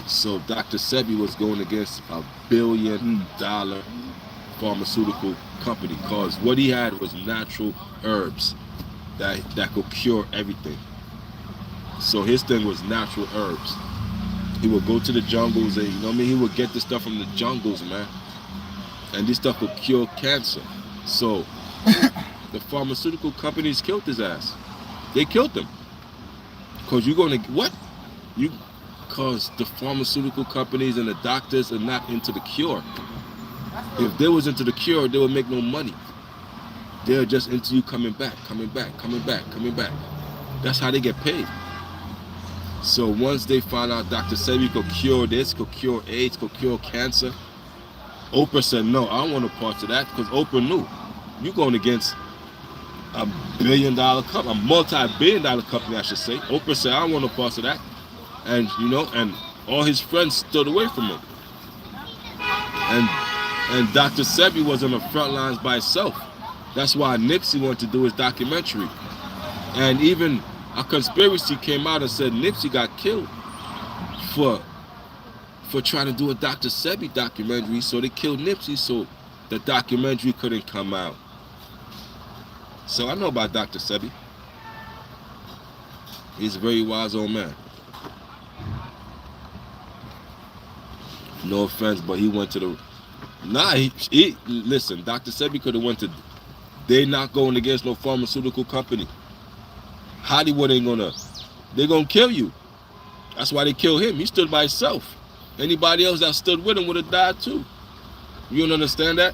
So Dr. Sebi was going against $1 billion pharmaceutical company because what he had was natural herbs that could cure everything. So his thing was natural herbs. He would go to the jungles and he would get this stuff from the jungles, man. And this stuff would cure cancer. So the pharmaceutical companies killed his ass. They killed him. Because you're going to, what? Because the pharmaceutical companies and the doctors are not into the cure. If they was into the cure, they would make no money. They're just into you coming back. That's how they get paid. So once they found out Dr. Sebi could cure this, could cure AIDS, could cure cancer, Oprah said, no, I don't want no parts of that, because Oprah knew. You're going against a billion-dollar company, a multi-billion-dollar company, I should say. Oprah said, I don't want no parts of that. And, and all his friends stood away from him. And Dr. Sebi was on the front lines by himself. That's why Nipsey wanted to do his documentary. And even a conspiracy came out and said Nipsey got killed for trying to do a Dr. Sebi documentary, so they killed Nipsey so the documentary couldn't come out. So I know about Dr. Sebi. He's a very wise old man. No offense, but he went to the. Nah, he listen. Dr. Sebi could have went to. They not going against no pharmaceutical company. Hollywood ain't gonna. They're gonna kill you. That's why they killed him. He stood by himself. Anybody else that stood with him would have died too. You don't understand that?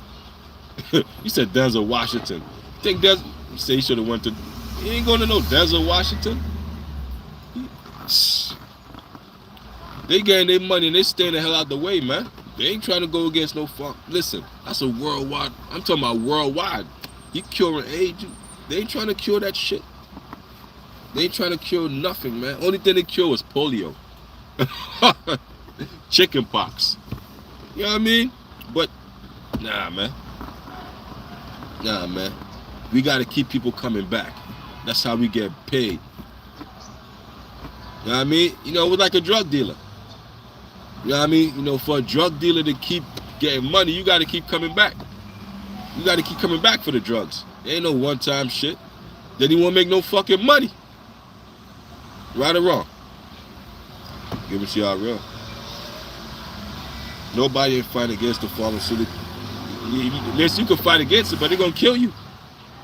You said Denzel Washington. You think Denzel? You say he should have went to. He ain't going to know Denzel Washington. They getting their money and they staying the hell out the way, man. They ain't trying to go against no fuck. Listen, that's a worldwide. I'm talking about worldwide. He curing AIDS. They ain't trying to cure that shit. They ain't trying to cure nothing, man. Only thing they cure was polio. Chicken pox. You know what I mean? But, nah, man. Nah, man. We got to keep people coming back. That's how we get paid. You know what I mean? You know, we're like a drug dealer. You know what I mean? You know, for a drug dealer to keep getting money, you got to keep coming back. You got to keep coming back for the drugs. There ain't no one-time shit. Then he won't make no fucking money. Right or wrong? Give it to y'all real. Nobody ain't fighting against the pharmaceutical. Listen, you can fight against it, but they're going to kill you.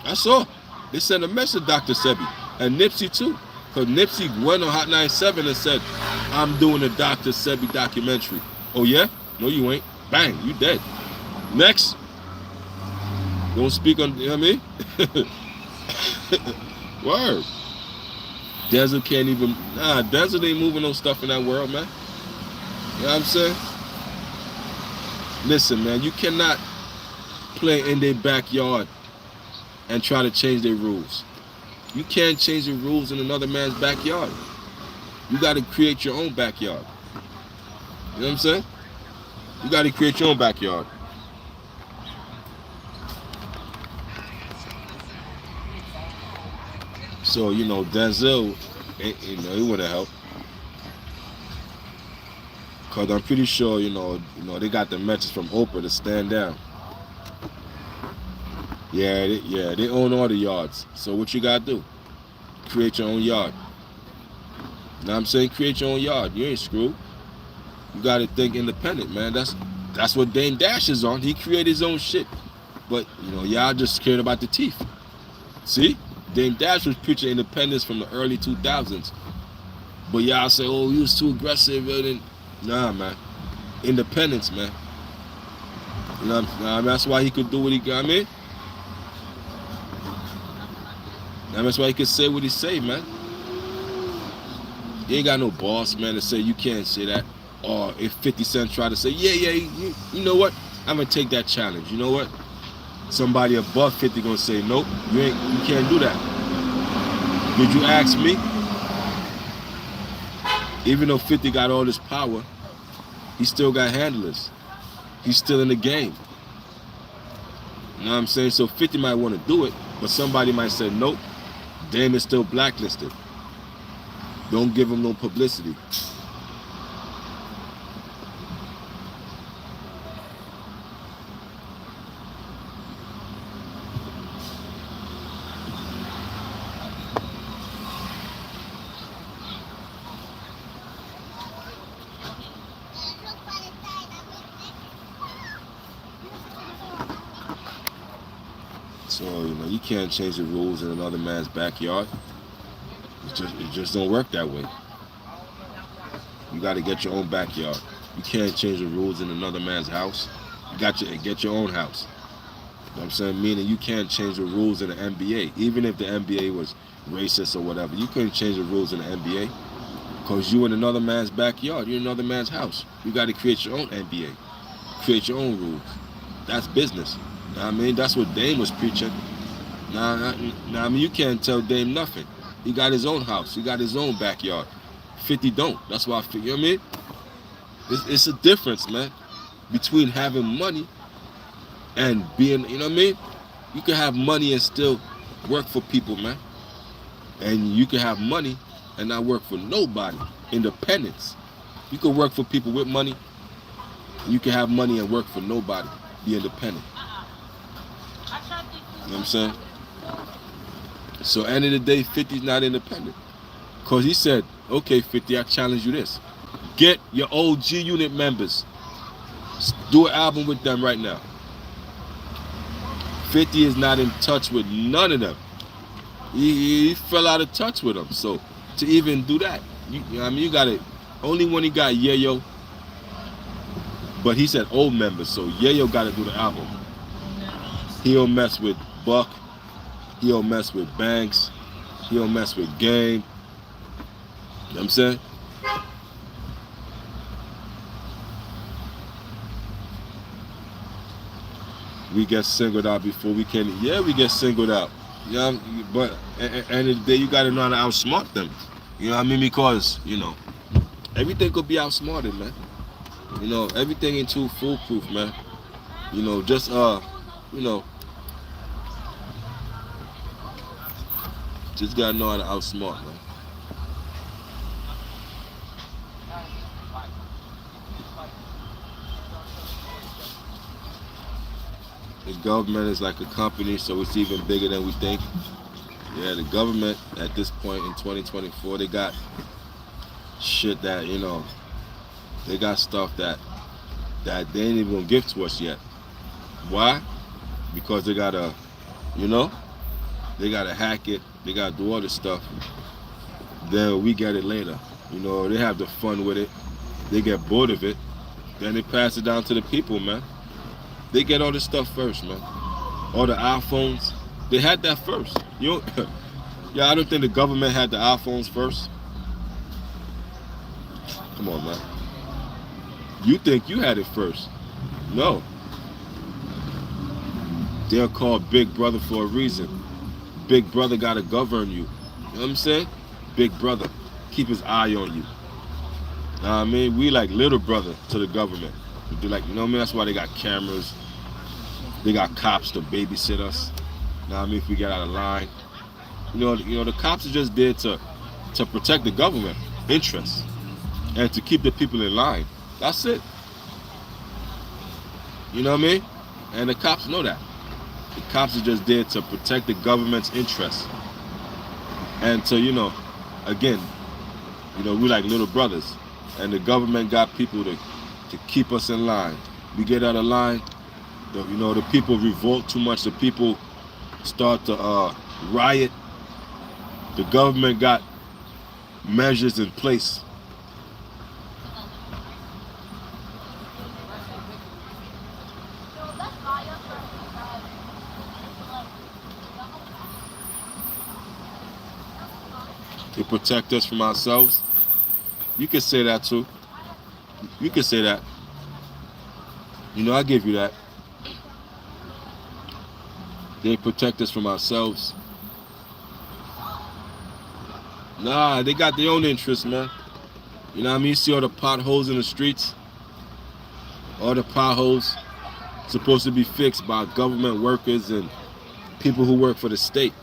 That's all. They sent a message to Dr. Sebi. And Nipsey, too. Because Nipsey went on Hot 97 and said, I'm doing a Dr. Sebi documentary. Oh, yeah? No, you ain't. Bang, you dead. Next. Don't speak on, you know what I mean? Word. Denzel can't even, Denzel ain't moving no stuff in that world, man. You know what I'm saying? Listen, man, you cannot play in their backyard and try to change their rules. You can't change the rules in another man's backyard. You got to create your own backyard. You know what I'm saying? You got to create your own backyard. So, you know, Denzel, you know, he wouldn't help. Because I'm pretty sure, you know, they got the message from Oprah to stand down. Yeah, they own all the yards. So what you got to do? Create your own yard. You know what I'm saying? Create your own yard. You ain't screwed. You got to think independent, man. That's what Dame Dash is on. He created his own shit. But, you know, y'all just cared about the teeth. See? Dame Dash was preaching independence from the early 2000s. But y'all say, oh, he was too aggressive. Nah, man. Independence, man. You know, that's why he could do what he got, man. That's why he could say what he say, man. You ain't got no boss, man, to say you can't say that. Or if 50 Cent tried to say, you know what? I'm going to take that challenge. You know what? Somebody above 50 going to say, nope, you can't do that. Did you ask me? Even though 50 got all this power, he still got handlers. He's still in the game. You know what I'm saying? So 50 might want to do it, but somebody might say, nope, Dame is still blacklisted. Don't give him no publicity. So, you know, you can't change the rules in another man's backyard. It just don't work that way. You got to get your own backyard. You can't change the rules in another man's house. You got to get your own house. You know what I'm saying? Meaning you can't change the rules in the NBA. Even if the NBA was racist or whatever, you couldn't change the rules in the NBA because you in another man's backyard. You're in another man's house. You got to create your own NBA. Create your own rules. That's business. You know what I mean? That's what Dame was preaching. I mean, you can't tell Dame nothing. He got his own house. He got his own backyard. 50 don't. That's why I figure, you know what I mean? It's a difference, man, between having money and being, you know what I mean? You can have money and still work for people, man. And you can have money and not work for nobody. Independence. You can work for people with money. You can have money and work for nobody. Be independent. You know what I'm saying? So end of the day, 50's not independent. Cause he said, okay, 50, I challenge you this. Get your old G Unit members. Do an album with them right now. 50 is not in touch with none of them. He fell out of touch with them. So to even do that, you got it. Only one he got Yayo, but he said old members. So Yayo got to do the album. He don't mess with Buck. He don't mess with Banks. He don't mess with Game. You know what I'm saying? We get singled out before we can. Yeah, we get singled out. Yeah, but at the end of the day, you got to know how to outsmart them. You know what I mean? Because, everything could be outsmarted, man. Everything ain't too foolproof, man. Just, just got to know how to outsmart, man. The government is like a company, so it's even bigger than we think. Yeah, the government at this point in 2024, they got shit that, they got stuff that they ain't even gonna give to us yet. Why? Because they gotta, they gotta hack it, they gotta do all this stuff. Then we get it later. They have the fun with it. They get bored of it. Then they pass it down to the people, man. They get all this stuff first, man. All the iPhones, they had that first. Yeah, I don't think the government had the iPhones first. Come on, man. You think you had it first? No. They're called Big Brother for a reason. Big Brother gotta govern you. You know what I'm saying? Big Brother, keep his eye on you. Know what I mean? We like little brother to the government. They're like, that's why they got cameras. They got cops to babysit us. Know what I mean? If we get out of line. The cops are just there to protect the government interests and to keep the people in line. That's it. You know what I mean? And the cops know that. The cops are just there to protect the government's interests. And to, again, we like little brothers. And the government got people to keep us in line. We get out of line, the people revolt too much, the people start to riot. The government got measures in place. They protect us from ourselves. You can say that too. You can say that. I give you that. They protect us from ourselves. Nah, they got their own interests, man. You know what I mean? You see all the potholes in the streets? All the potholes supposed to be fixed by government workers and people who work for the state.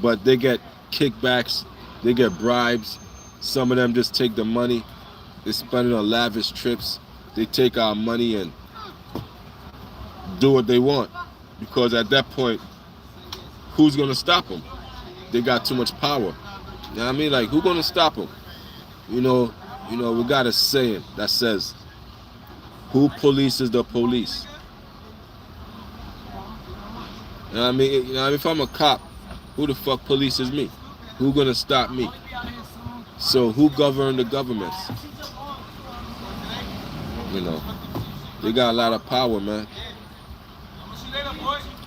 But they get kickbacks, they get bribes. Some of them just take the money, they spend it on lavish trips. They take our money and do what they want. Because at that point, who's gonna stop them? They got too much power. You know what I mean? Like, who's gonna stop them? We got a saying that says, who polices the police? You know what I mean? If I'm a cop, who the fuck polices me? Who gonna stop me? So who govern the governments? They got a lot of power, man.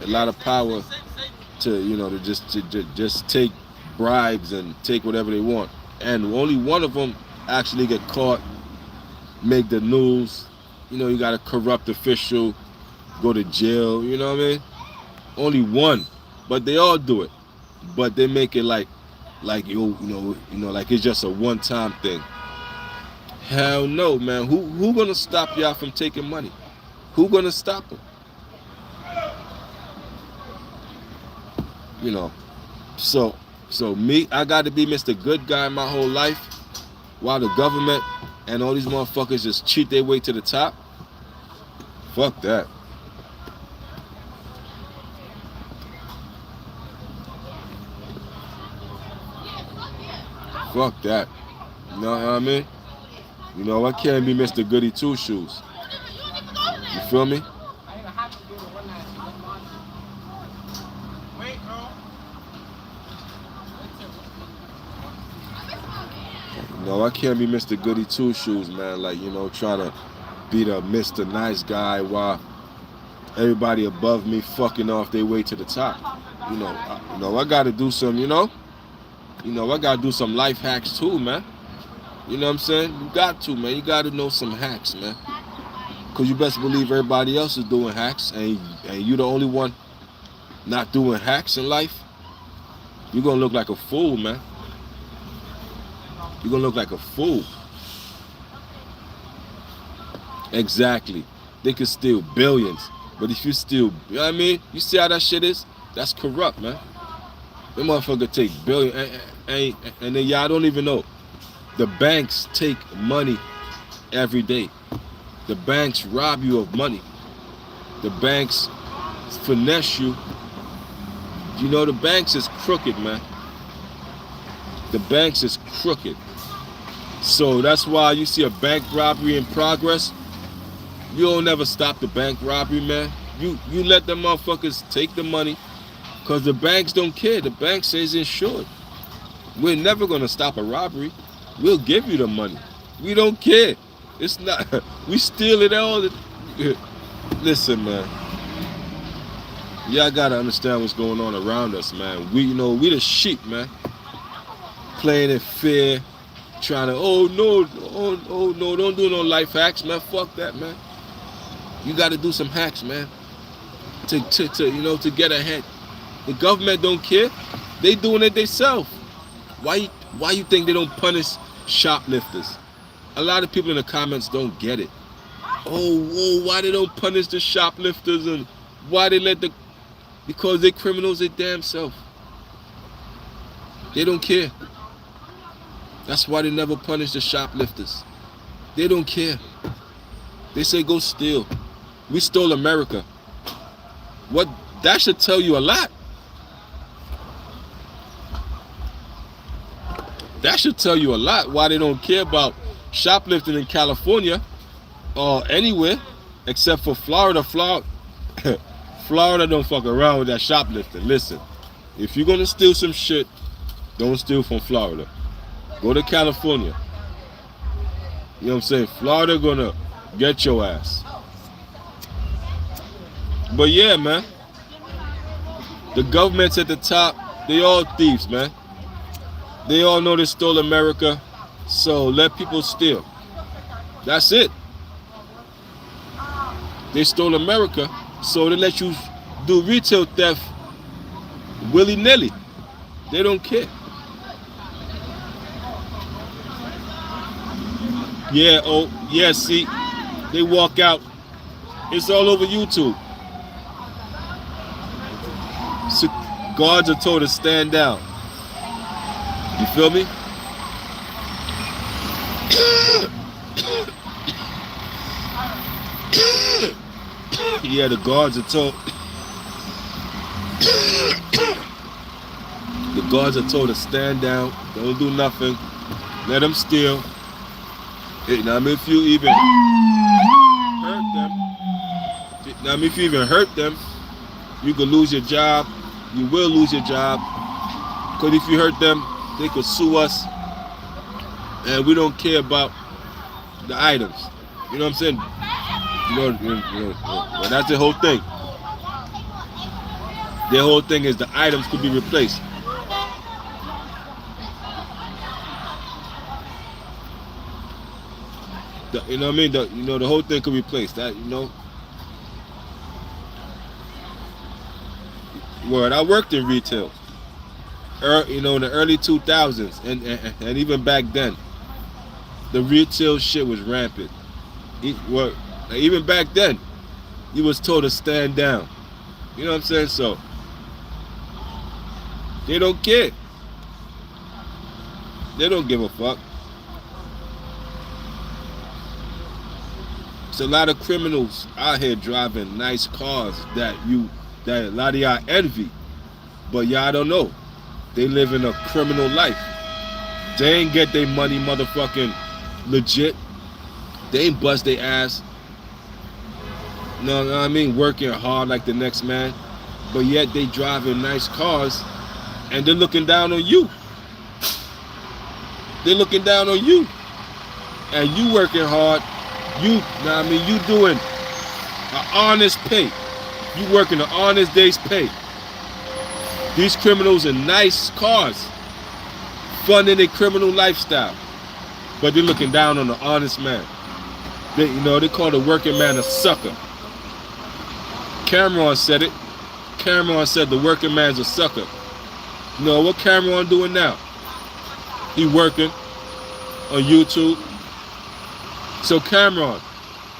A lot of power to just take bribes and take whatever they want. And only one of them actually get caught, make the news. You got a corrupt official, go to jail. You know what I mean? Only one, but they all do it. But they make it like like it's just a one-time thing. Hell no, man. Who gonna stop y'all from taking money? Who gonna stop them? So me, I got to be Mr. Good Guy my whole life, while the government and all these motherfuckers just cheat their way to the top. Fuck that. Fuck that. You know what I mean? You know, I can't be Mr. Goody Two Shoes. You feel me? No, I can't be Mr. Goody Two Shoes, man. Like, you know, try to be the Mr. Nice guy while everybody above me fucking off their way to the top. I gotta do some, I gotta do some life hacks too, man. You know what I'm saying? You got to, man. You gotta know some hacks, man. Cause you best believe everybody else is doing hacks, and you the only one not doing hacks in life. You're gonna look like a fool, man. You're gonna look like a fool. Exactly. They could steal billions. But if you steal, you know what I mean? You see how that shit is? That's corrupt, man. Them motherfucker take billions. And then y'all don't even know. The banks take money every day. The banks rob you of money. The banks finesse you. You know, the banks is crooked, man. The banks is crooked. So that's why you see a bank robbery in progress. You don't never stop the bank robbery, man. You let them motherfuckers take the money, because the banks don't care. The bank says insured. We're never going to stop a robbery. We'll give you the money. We don't care. It's not. We steal it all. Listen, man. Y'all got to understand what's going on around us, man. We the sheep, man. Playing in fear. Trying to, oh no, don't do no life hacks, man. Fuck that, man. You got to do some hacks, man, to get ahead. The government don't care. They doing it themselves. Why you think they don't punish shoplifters? A lot of people in the comments don't get it. Oh, why they don't punish the shoplifters, and why they because they criminals their damn self. They don't care. That's why they never punish the shoplifters. They don't care. They say go steal. We stole America. What? That should tell you a lot. That should tell you a lot why they don't care about shoplifting in California or anywhere except for Florida. Florida don't fuck around with that shoplifting. Listen, if you're gonna steal some shit, don't steal from Florida. Go to California. You know what I'm saying? Florida gonna get your ass. But yeah, man. The government's at the top. They all thieves, man. They all know they stole America. So let people steal. That's it. They stole America. So they let you do retail theft willy-nilly. They don't care. Yeah, see, they walk out. It's all over YouTube. So guards are told to stand down. You feel me? Yeah, the guards are told. The guards are told to stand down. Don't do nothing. Let them steal. Now, if you even hurt them, you could lose your job. You will lose your job. Because if you hurt them, they could sue us. And we don't care about the items. You know what I'm saying? Well, that's the whole thing. The whole thing is the items could be replaced. You know what I mean? The whole thing could be replaced. That, Word, I worked in retail. In the early 2000s, and even back then, the retail shit was rampant. Even back then, you was told to stand down. You know what I'm saying? So they don't care. They don't give a fuck. There's a lot of criminals out here driving nice cars that a lot of y'all envy, but y'all don't know. They live in a criminal life. They ain't get their money motherfucking legit. They ain't bust their ass. No, I mean, working hard like the next man. But yet they driving nice cars and they're looking down on you. They're looking down on you. And you working hard. You doing an honest pay. You working an honest day's pay. These criminals in nice cars, funding their criminal lifestyle. But they're looking down on the honest man. They call the working man a sucker. Cameron said it. Cameron said the working man's a sucker. You know what Cameron doing now? He working on YouTube. So Cameron,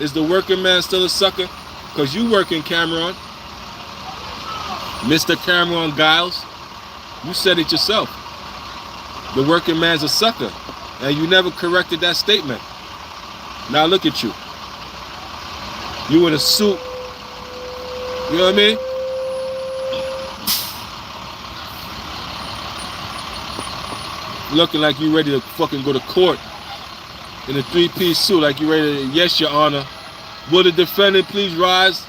is the working man still a sucker? Because you working, Cameron. Mr. Cameron Giles, you said it yourself. The working man's a sucker. And you never corrected that statement. Now look at you. You in a suit. You know what I mean? Looking like you ready to fucking go to court in a three-piece suit, like you ready to, yes, your honor. Will the defendant please rise?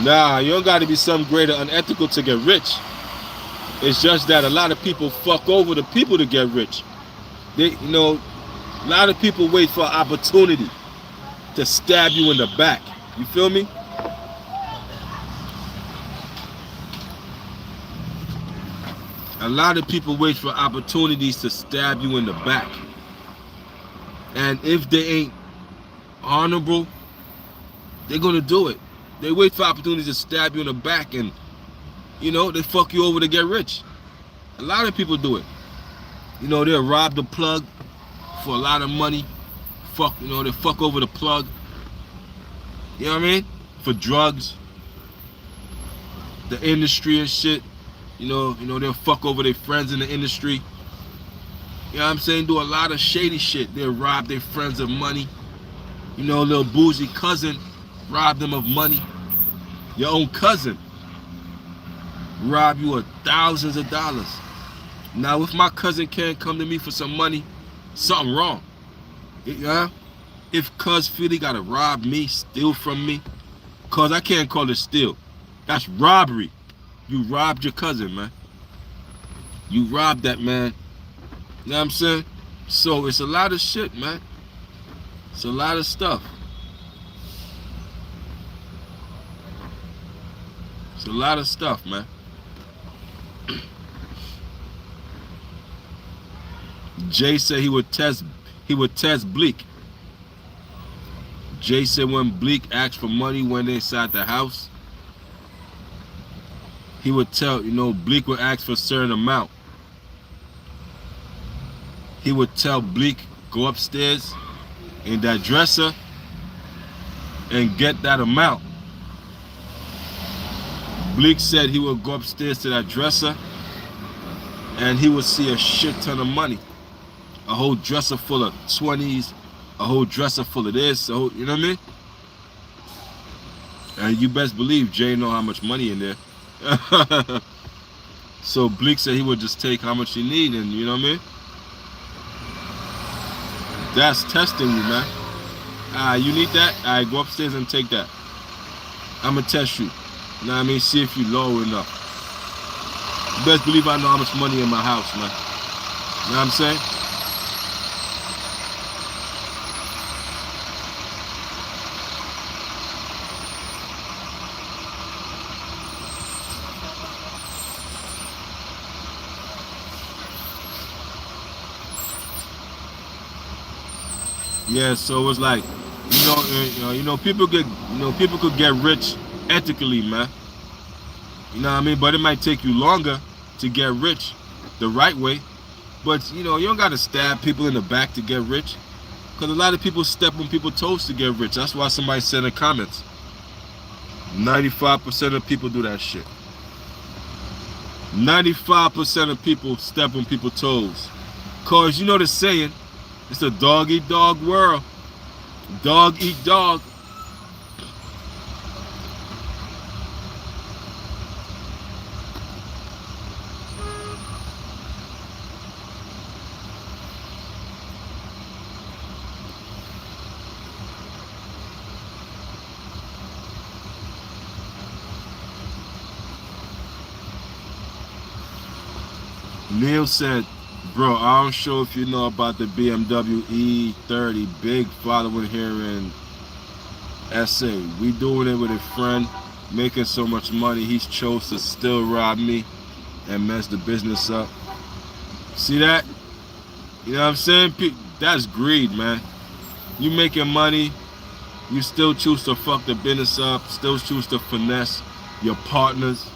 Nah, you don't got to be some greater unethical to get rich. It's just that a lot of people fuck over the people to get rich. A lot of people wait for an opportunity to stab you in the back. You feel me? A lot of people wait for opportunities to stab you in the back. And if they ain't honorable, they're going to do it. They wait for opportunities to stab you in the back and, they fuck you over to get rich. A lot of people do it. They'll rob the plug for a lot of money. They fuck over the plug. You know what I mean? For drugs. The industry and shit. They'll fuck over their friends in the industry. You know what I'm saying? Do a lot of shady shit. They'll rob their friends of money. Little bougie cousin rob them of money. Your own cousin rob you of thousands of dollars. Now, if my cousin can't come to me for some money, something wrong. Yeah? If cuz feel he gotta rob me, steal from me, cuz I can't call it steal. That's robbery. You robbed your cousin, man. You robbed that man. You know what I'm saying? So it's a lot of shit, man. It's a lot of stuff. It's a lot of stuff, man. Jay said he would test Bleak. Jay said when Bleak asked for money when they inside the house, he would tell, Bleak would ask for a certain amount. He would tell Bleak, go upstairs in that dresser and get that amount. Bleak said he would go upstairs to that dresser and he would see a shit ton of money. A whole dresser full of 20s, a whole dresser full of this, you know what I mean? And you best believe Jay know how much money in there. So Bleak said he would just take how much he need, and you know what I mean? That's testing you, man. You need that? Alright, go upstairs and take that. I'ma test you. You know what I mean? See if you low enough. You best believe I know how much money in my house, man. You know what I'm saying? Yeah, so it's like, people could get rich ethically, man. You know what I mean? But it might take you longer to get rich the right way. But, you don't got to stab people in the back to get rich. Because a lot of people step on people's toes to get rich. That's why somebody said in the comments, 95% of people do that shit. 95% of people step on people's toes. Cause you know the saying, it's a dog eat dog world. Dog eat dog. Neil said, bro, I don't sure if you know about the BMW E30, big following here in SA. We doing it with a friend, making so much money, he chose to still rob me and mess the business up. See that? You know what I'm saying? That's greed, man. You making money, you still choose to fuck the business up, still choose to finesse your partners.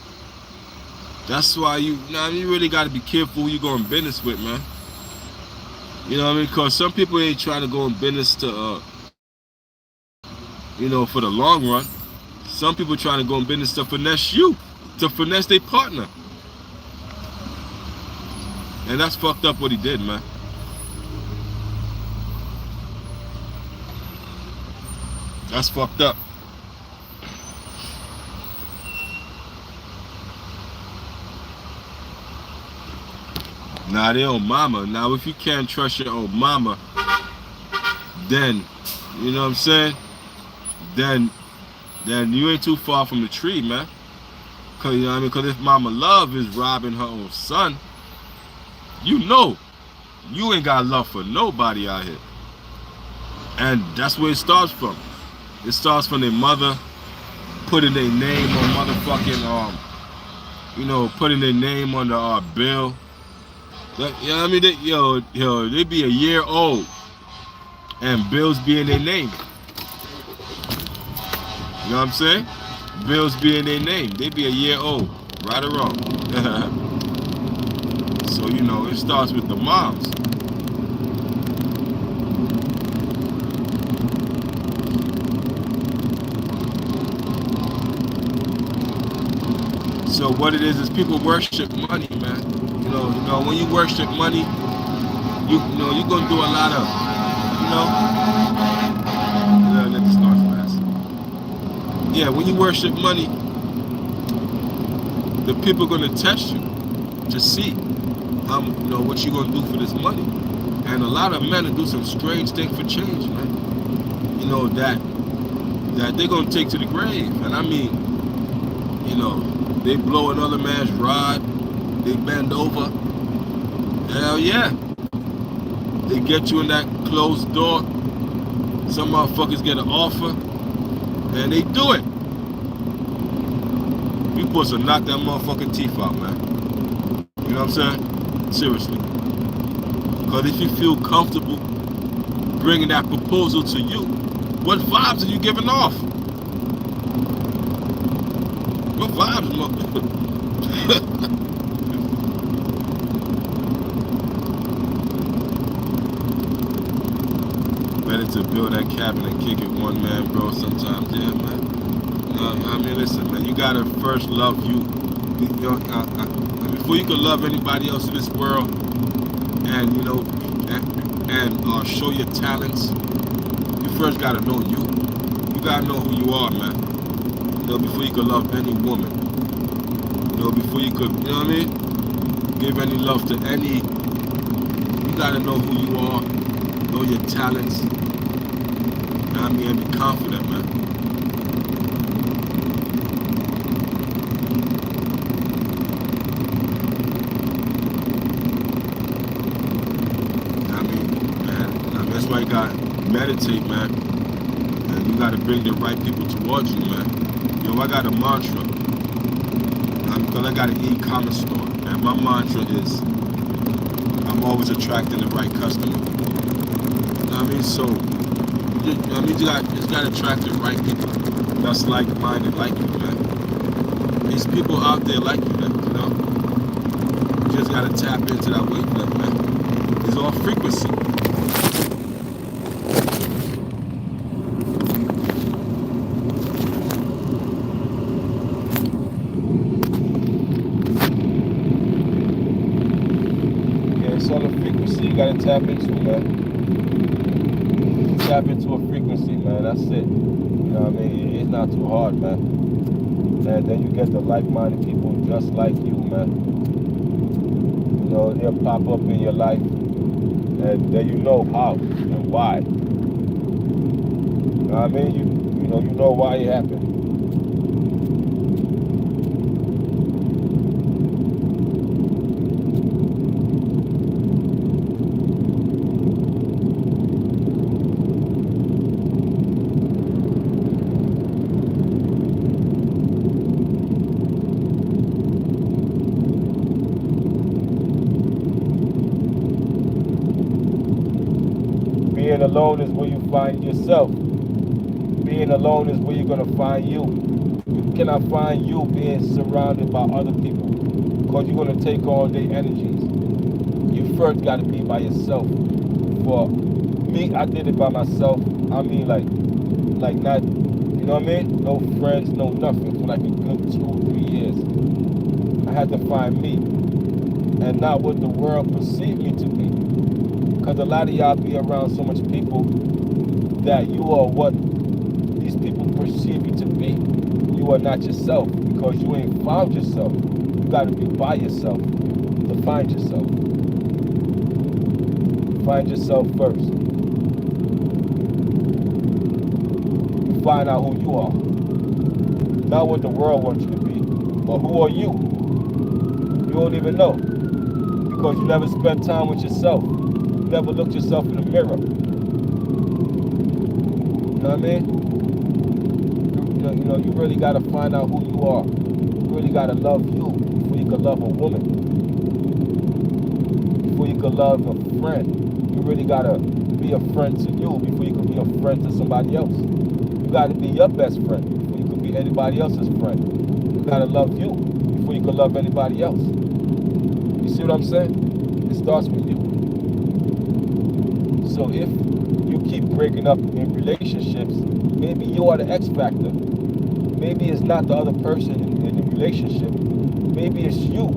That's why you really got to be careful who you go in business with, man. You know what I mean? Because some people ain't trying to go in business to, for the long run. Some people trying to go in business to finesse you, to finesse their partner. And that's fucked up what he did, man. That's fucked up. Now they own mama. Now if you can't trust your own mama, then, you know what I'm saying? Then you ain't too far from the tree, man. Cause you know what I mean? Cause if mama love is robbing her own son, you know you ain't got love for nobody out here. And that's where it starts from. It starts from their mother putting their name on motherfucking putting their name on the bill. You know what I mean? They be a year old and bills be in their name. You know what I'm saying? Bills be in their name. They be a year old, right or wrong. So, it starts with the moms. So what it is people worship money, man. When you worship money, you're gonna do a lot of, let the stars pass. Yeah, when you worship money, the people are gonna test you to see what you're gonna do for this money. And a lot of men will do some strange things for change, man. That they're gonna take to the grave. And I mean, they blow another man's rod, they bend over. Hell yeah. They get you in that closed door. Some motherfuckers get an offer, and they do it. You supposed to knock that motherfucking teeth out, man. You know what I'm saying? Seriously. Because if you feel comfortable bringing that proposal to you, what vibes are you giving off? What vibes, motherfucker? Better to build that cabin and kick it one man, bro. Sometimes, yeah, man. I mean, listen, man. You gotta first love you. Before you can love anybody else in this world, and show your talents, you first gotta know you. You gotta know who you are, man. Before you can love any woman. Before you could, you know what I mean? Give any love to any. You gotta know who you are. Know your talents. I mean, and be confident, man. That's why you gotta meditate, man. And you gotta bring the right people towards you, man. I got a mantra. Because I got an e-commerce store. And my mantra is, I'm always attracting the right customer. You know what I mean? So, you just gotta attract the right people that's like-minded like you, man. These people out there like you, man, You just gotta tap into that wavelength, man. It's all frequency. gotta tap into, man. Tap into a frequency, man. That's it. You know what I mean? It's not too hard, man. And then you get the like-minded people just like you, man. You know, they'll pop up in your life, and then you know how and why. You know what I mean? You know why it happened. Being alone is where you find yourself. Being alone is where you're gonna find you. You cannot find you being surrounded by other people because you're gonna take on their energies. You first gotta be by yourself. For me, I did it by myself. I mean, like not, you know what I mean? No friends, no nothing for like a good 2-3 years. I had to find me and not what the world perceived me to be. Because a lot of y'all be around so much people that you are what these people perceive you to be. You are not yourself because you ain't found yourself. You got to be by yourself to find yourself. Find yourself first. Find out who you are. Not what the world wants you to be, but who are you? You don't even know because you never spent time with yourself. You never looked yourself in the mirror. You know what I mean? You really got to find out who you are. You really got to love you before you can love a woman. Before you can love a friend. You really got to be a friend to you before you can be a friend to somebody else. You got to be your best friend before you can be anybody else's friend. You got to love you before you can love anybody else. You see what I'm saying? It starts with you. So if you keep breaking up in relationships, maybe you are the X factor. Maybe it's not the other person in the relationship. Maybe it's you.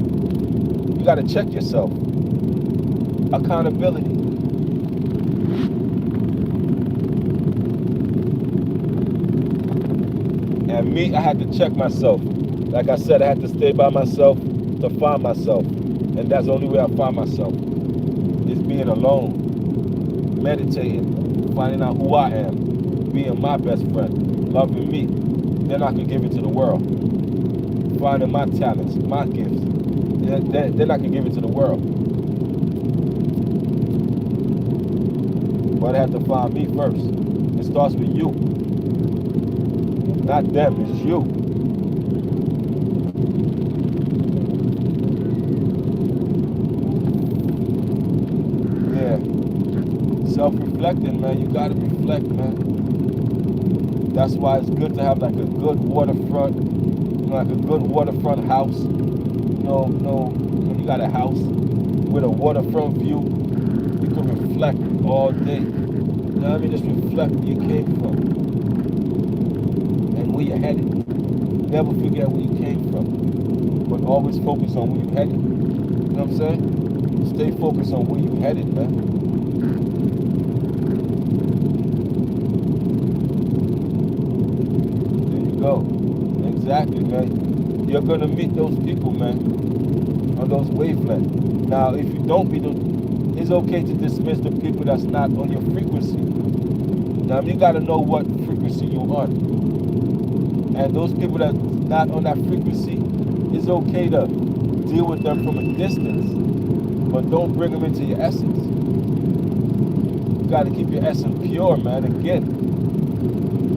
You got to check yourself. Accountability. And me, I had to check myself. Like I said, I had to stay by myself to find myself. And that's the only way I find myself. Is being alone, meditating, finding out who I am, being my best friend, loving me. Then I can give it to the world. Finding my talents, my gifts. Then I can give it to the world. But I have to find me first. It starts with you. Not them, it's you. Yeah. Self-reflecting, man. You gotta reflect, man. That's why it's good to have like a good waterfront, like a good waterfront house. You got a house with a waterfront view. You can reflect all day. You know what I mean? Just reflect where you came from and where you're headed. Never forget where you came from, but always focus on where you're headed. You know what I'm saying? Stay focused on where you're headed, man. There you go. Exactly, man. You're gonna meet those people, man, on those wavelengths. Now, if you don't meet them, it's okay to dismiss the people that's not on your frequency. Now, you gotta know what frequency you're on. And those people that's not on that frequency, it's okay to deal with them from a distance, but don't bring them into your essence. You gotta keep your essence pure, man. Again,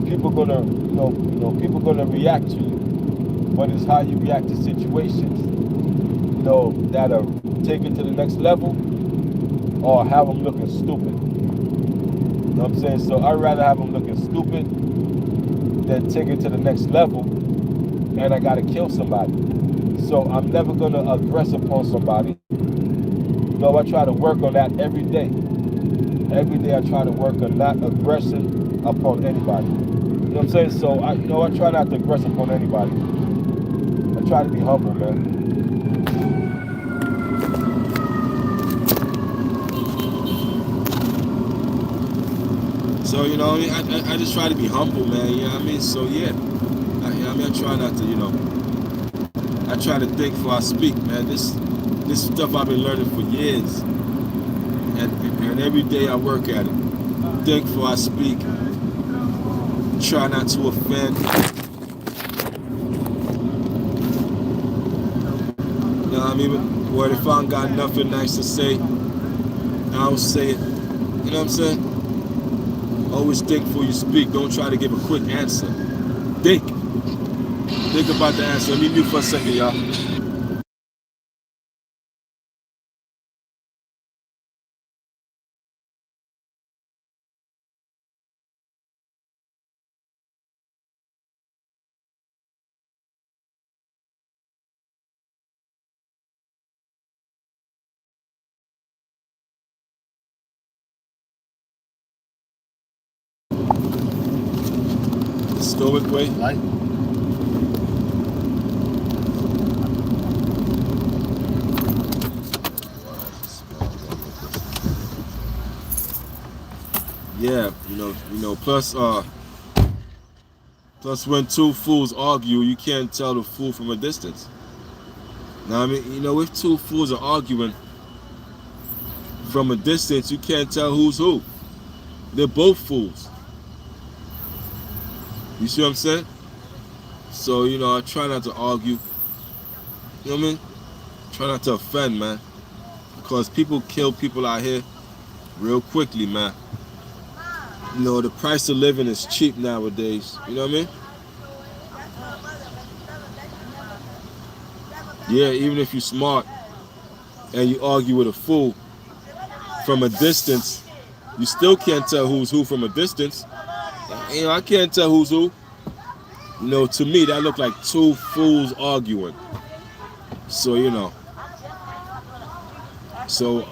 people gonna, people gonna react to you, but it's how you react to situations, that'll take it to the next level, or have them looking stupid. You know what I'm saying? So I'd rather have them looking stupid than take it to the next level, and I gotta kill somebody. So I'm never gonna aggress upon somebody. No, I try to work on that every day. Every day I try to work on not aggressing upon anybody. You know what I'm saying? So I try not to aggress upon anybody. I try to be humble, man. So I just try to be humble, man. You know what I mean? So yeah, I try not to, I try to think before I speak, man. This stuff I've been learning for years, and every day I work at it. Think before I speak. Try not to offend. You know what I mean? Or if I ain't got nothing nice to say, I don't say it. You know what I'm saying? Always think before you speak. Don't try to give a quick answer. Think. Think about the answer. Let me mute for a second, y'all. Stoic way. Light. Yeah, plus when two fools argue, you can't tell the fool from a distance. Now I mean, if two fools are arguing from a distance, you can't tell who's who. They're both fools. You see what I'm saying? So, I try not to argue. You know what I mean? Try not to offend, man. Because people kill people out here real quickly, man. The price of living is cheap nowadays. You know what I mean? Yeah, even if you're smart and you argue with a fool from a distance, you still can't tell who's who from a distance. I can't tell who's who. To me, that look like two fools arguing. So, so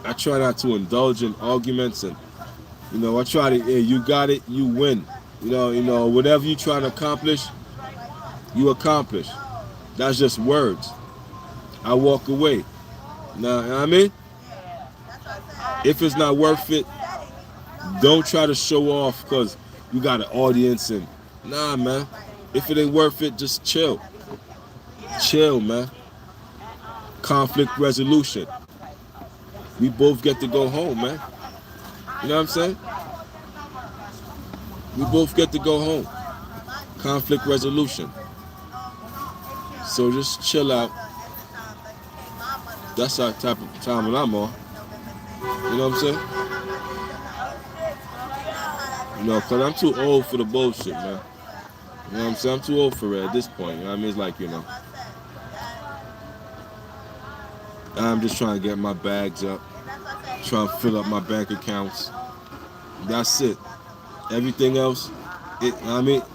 I try not to indulge in arguments, and I try to. Hey, you got it, you win. Whatever you trying to accomplish, you accomplish. That's just words. I walk away. Now, you know what I mean? If it's not worth it, don't try to show off because you got an audience and nah, man. If it ain't worth it, just chill. Chill, man. Conflict resolution. We both get to go home, man. You know what I'm saying? We both get to go home. Conflict resolution. So just chill out. That's our type of time that I'm on. You know what I'm saying? Because I'm too old for the bullshit, man. You know what I'm saying? I'm too old for it at this point. You know what I mean? It's like, I'm just trying to get my bags up, trying to fill up my bank accounts. That's it. Everything else,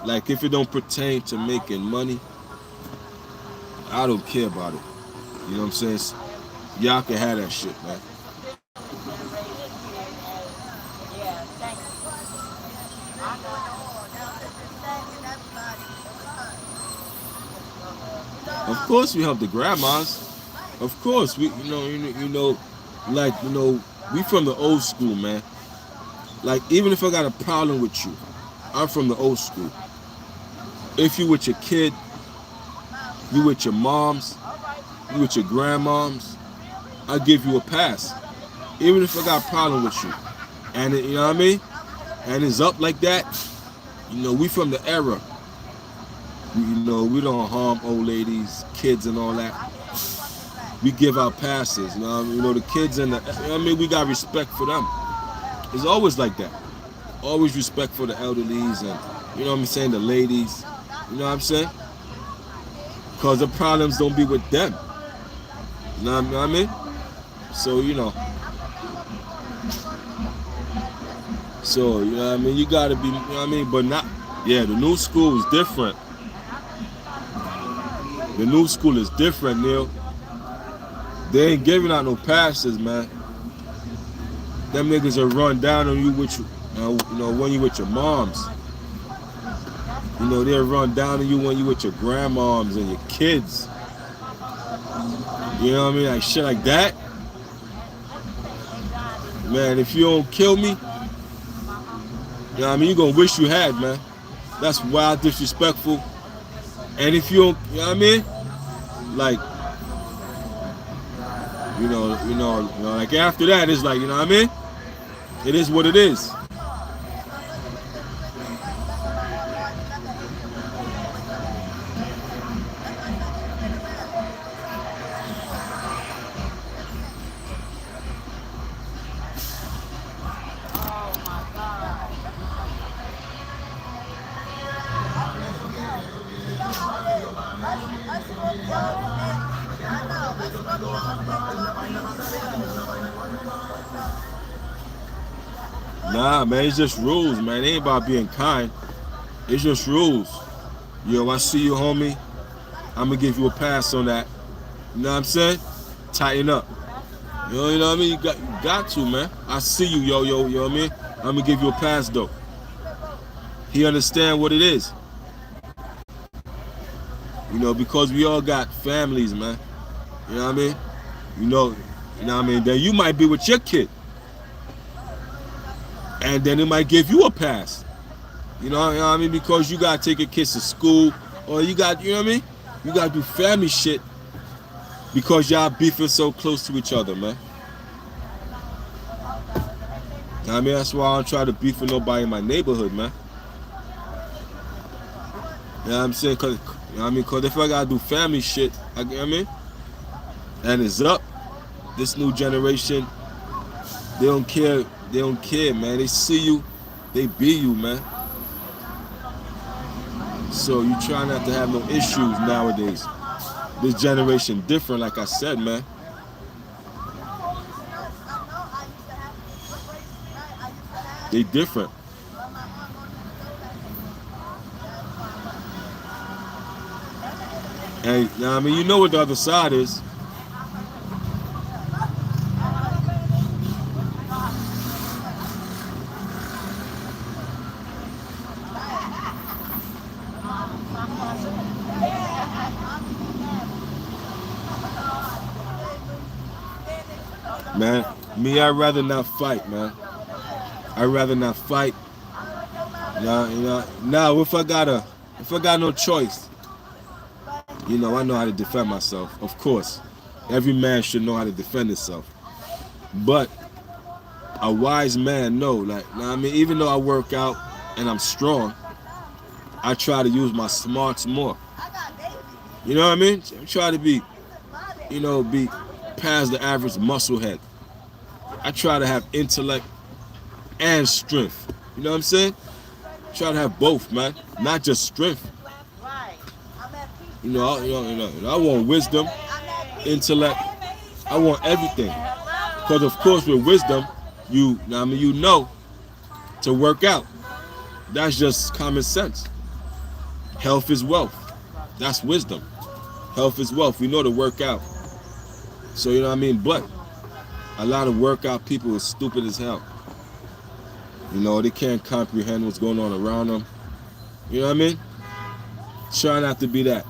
like if it don't pertain to making money, I don't care about it. You know what I'm saying? Y'all can have that shit, man. Of course we help the grandmas. Of course we, we from the old school, man. Like even if I got a problem with you, I'm from the old school. If you with your kid, you with your moms, you with your grandmoms, I give you a pass. Even if I got a problem with you, and you know what I mean, and it's up like that, we from the era. We don't harm old ladies, kids, and all that. We give out passes. The kids and we got respect for them. It's always like that. Always respect for the elderlies and I'm saying, the ladies. You know what I'm saying? Because the problems don't be with them. You know what I mean? So So you gotta be. But not. Yeah, the new school is different. The new school is different, Neil. They ain't giving out no passes, man. Them niggas are run down on you with when you with your moms. They'll run down on you when you with your grandmoms and your kids. You know what I mean? Like shit like that. Man, if you don't kill me, You know what I mean? You're gonna wish you had, man. That's wild, disrespectful. And if you don't, you know what I mean? Like, like after that, it's like, you know what I mean? It is what it is. Nah, man, it's just rules, man. It ain't about being kind. It's just rules. Yo, I see you, homie. I'm gonna give you a pass on that. You know what I'm saying? Tighten up. You know what I mean? You got to, man. I see you, yo, you know what I mean? I'm gonna give you a pass though. He understand what it is. Because we all got families, man. You know what I mean? You know, you know what I mean? Then you might be with your kid. And then it might give you a pass. You know what I mean? Because you gotta take your kids to school, or you know what I mean? You gotta do family shit because y'all beefing so close to each other, man. You know what I mean? That's why I don't try to beef with nobody in my neighborhood, man. You know what I'm saying? Cause, you know what I mean? Because if I gotta do family shit, you know what I mean? And it's up. This new generation, they don't care. They don't care, man. They see you, they be you, man. So you try not to have no issues nowadays. This generation different, like I said, man. They different. And you know what I mean? You know what the other side is. Man, me, I'd rather not fight, man. I'd rather not fight. Now if I got no choice, I know how to defend myself. Of course, every man should know how to defend himself. But a wise man know, like, you know what I mean, even though I work out and I'm strong, I try to use my smarts more. You know what I mean? I try to be past the average muscle head. I try to have intellect and strength. You know what I'm saying? Try to have both, man. Not just strength. I want wisdom, intellect. I want everything. Because of course with wisdom, you know to work out. That's just common sense. Health is wealth. That's wisdom. Health is wealth. We know to work out. So you know what I mean? But a lot of workout people are stupid as hell. They can't comprehend what's going on around them. You know what I mean? Try not to be that.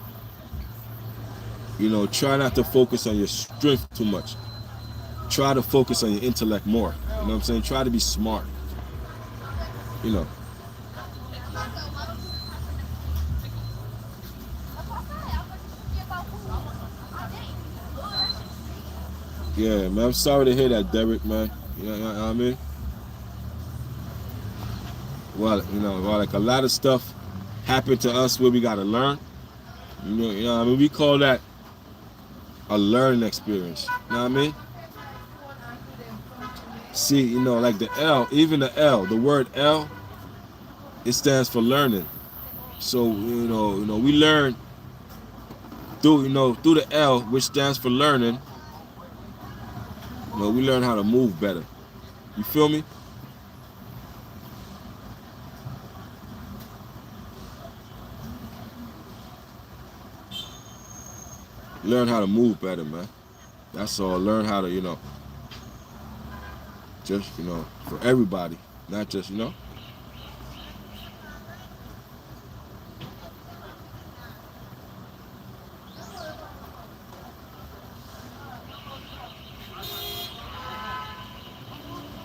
Try not to focus on your strength too much. Try to focus on your intellect more. You know what I'm saying? Try to be smart. You know. Yeah, man. I'm sorry to hear that, Derek, man. You know what I mean? Well, like a lot of stuff happened to us where we got to learn. You know what I mean? We call that a learning experience. You know what I mean? See, like the L, even the L, the word L, it stands for learning. So, we learn through the L, which stands for learning. We learn how to move better. You feel me? Learn how to move better, man. That's all. Learn how to, just, for everybody, not just,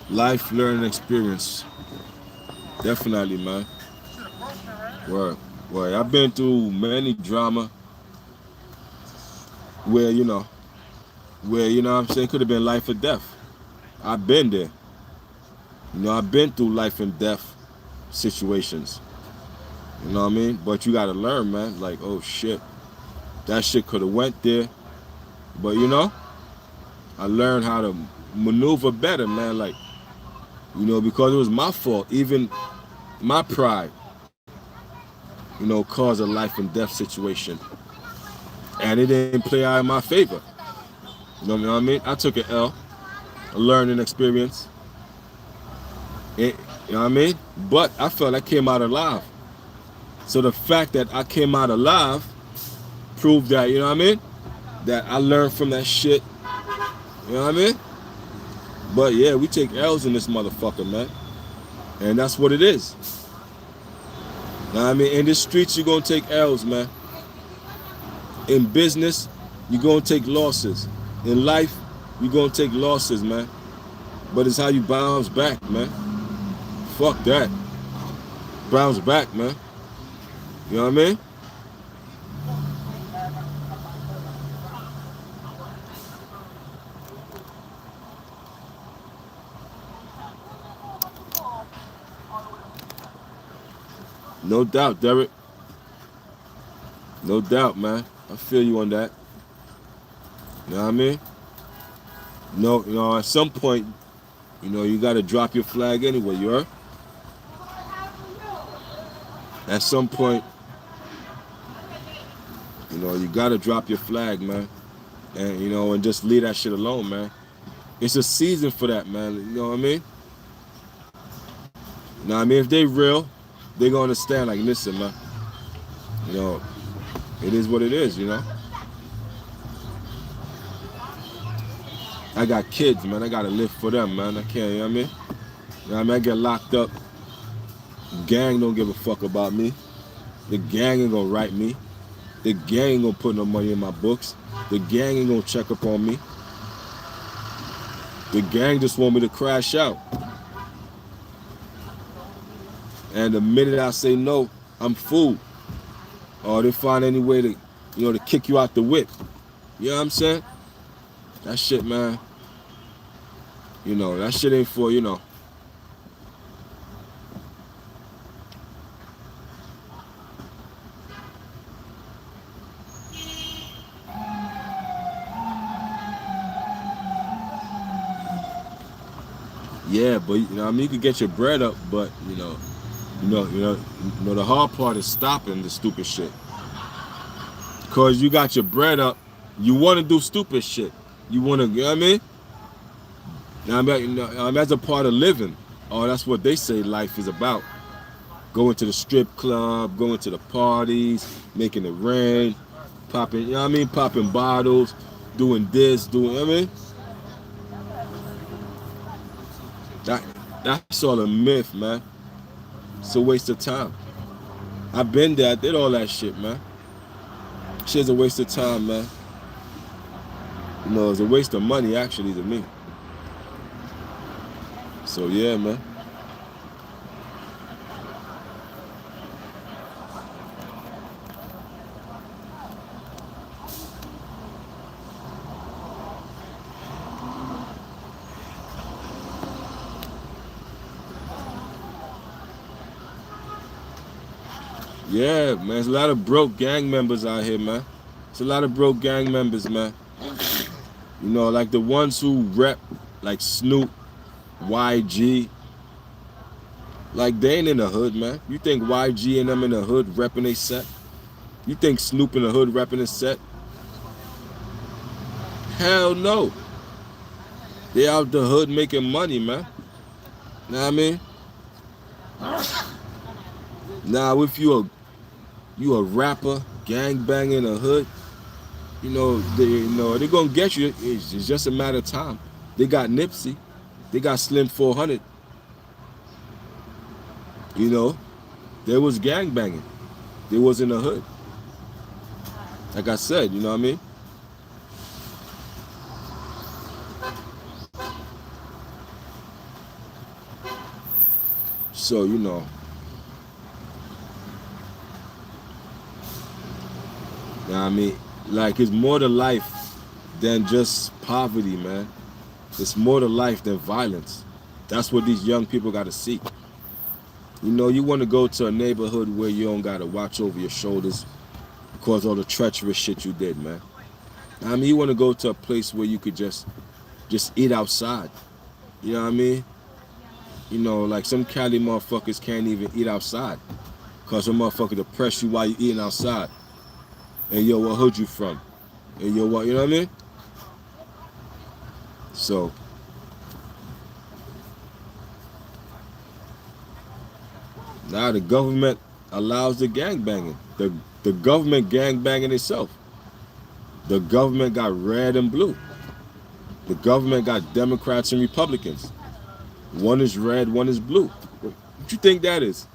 life learning experience. Definitely, man. Word. Word. I've been through many drama where, what I'm saying, could have been life or death. I've been there. I've been through life and death situations. You know what I mean? But you gotta learn, man. Like, oh shit, that shit could have went there. But I learned how to maneuver better, man. Like, because it was my fault. Even my pride, caused a life and death situation. And it didn't play out in my favor. You know what I mean? I took an L, a learning experience. You know what I mean? But I felt I came out alive. So the fact that I came out alive proved that, you know what I mean? That I learned from that shit. You know what I mean? But yeah, we take L's in this motherfucker, man. And that's what it is. You know what I mean? In the streets, you're going to take L's, man. In business, you're going to take losses. In life, you're going to take losses, man. But it's how you bounce back, man. Fuck that. Bounce back, man. You know what I mean? No doubt, Derek. No doubt, man. I feel you on that. You know what I mean? No, at some point, you got to drop your flag anyway, you heard? At some point, you got to drop your flag, man. And just leave that shit alone, man. It's a season for that, man. You know what I mean? Now, I mean, if they real, they gonna understand. Like, listen, man. It is what it is. I got kids, man. I gotta live for them, man. I can't. You know what I mean? I get locked up. Gang don't give a fuck about me. The gang ain't gonna write me. The gang ain't gonna put no money in my books. The gang ain't gonna check up on me. The gang just want me to crash out. And the minute I say no, I'm fooled. Or they find any way to kick you out the whip. You know what I'm saying? That shit, man. That shit ain't for. Yeah, but I mean, you can get your bread up, but the hard part is stopping the stupid shit. Cause you got your bread up, you want to do stupid shit. You want to, you know what I mean? That's a part of living. Oh, that's what they say life is about. Going to the strip club, going to the parties, making it rain, popping, you know what I mean? Popping bottles, doing this, doing, you know what I mean? That's all a myth, man. It's a waste of time. I've been there, I did all that shit, man. Shit's a waste of time, man. It's a waste of money, actually, to me. So, yeah, man. Yeah, man. There's a lot of broke gang members out here, man. There's a lot of broke gang members, man. Like the ones who rep, like Snoop, YG. Like, they ain't in the hood, man. You think YG and them in the hood repping they set? You think Snoop in the hood repping his set? Hell no. They out the hood making money, man. Know what I mean? Now, if you a rapper, gang bang in the hood, they're gonna get you. It's just a matter of time. They got Nipsey, they got Slim 400. They was gang banging. They was in the hood. Like I said, you know what I mean? So, I mean, like it's more to life than just poverty, man. It's more to life than violence. That's what these young people got to see. You want to go to a neighborhood where you don't got to watch over your shoulders because all the treacherous shit you did, man. I mean, you want to go to a place where you could just eat outside. You know what I mean? Like some Cali motherfuckers can't even eat outside because some motherfucker to press you while you eating outside. And yo, what hood you from? And yo, what, you know what I mean? So, now the government allows the gangbanging. The government gangbanging itself. The government got red and blue. The government got Democrats and Republicans. One is red, one is blue. What you think that is?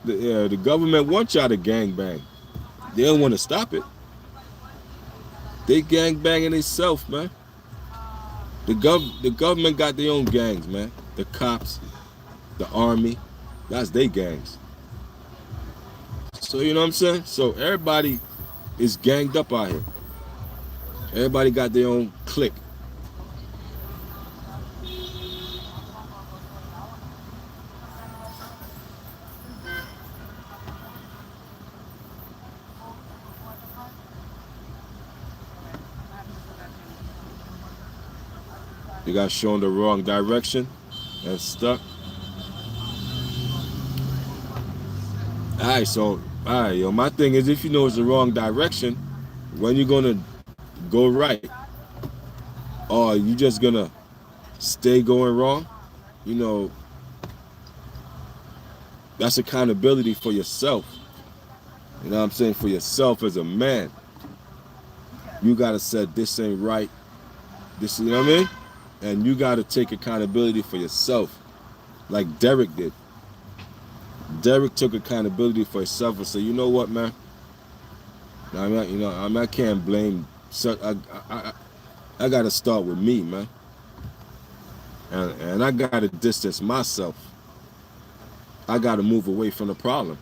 The government wants y'all to gangbang. They don't want to stop it. They gangbanging themselves, man. The government got their own gangs, man. The cops, the army, that's their gangs. So you know what I'm saying? So everybody is ganged up out here. Everybody got their own clique. You got shown the wrong direction and stuck. Alright, yo, my thing is if you know it's the wrong direction, when you gonna go right? Or you just gonna stay going wrong? You know, that's accountability for yourself. You know what I'm saying? For yourself as a man. You gotta set this ain't right. This, you know what I mean? And you gotta take accountability for yourself. Like Derek did. Derek took accountability for himself and said, you know what, man? I can't blame. I gotta start with me, man. And I gotta distance myself. I gotta move away from the problem.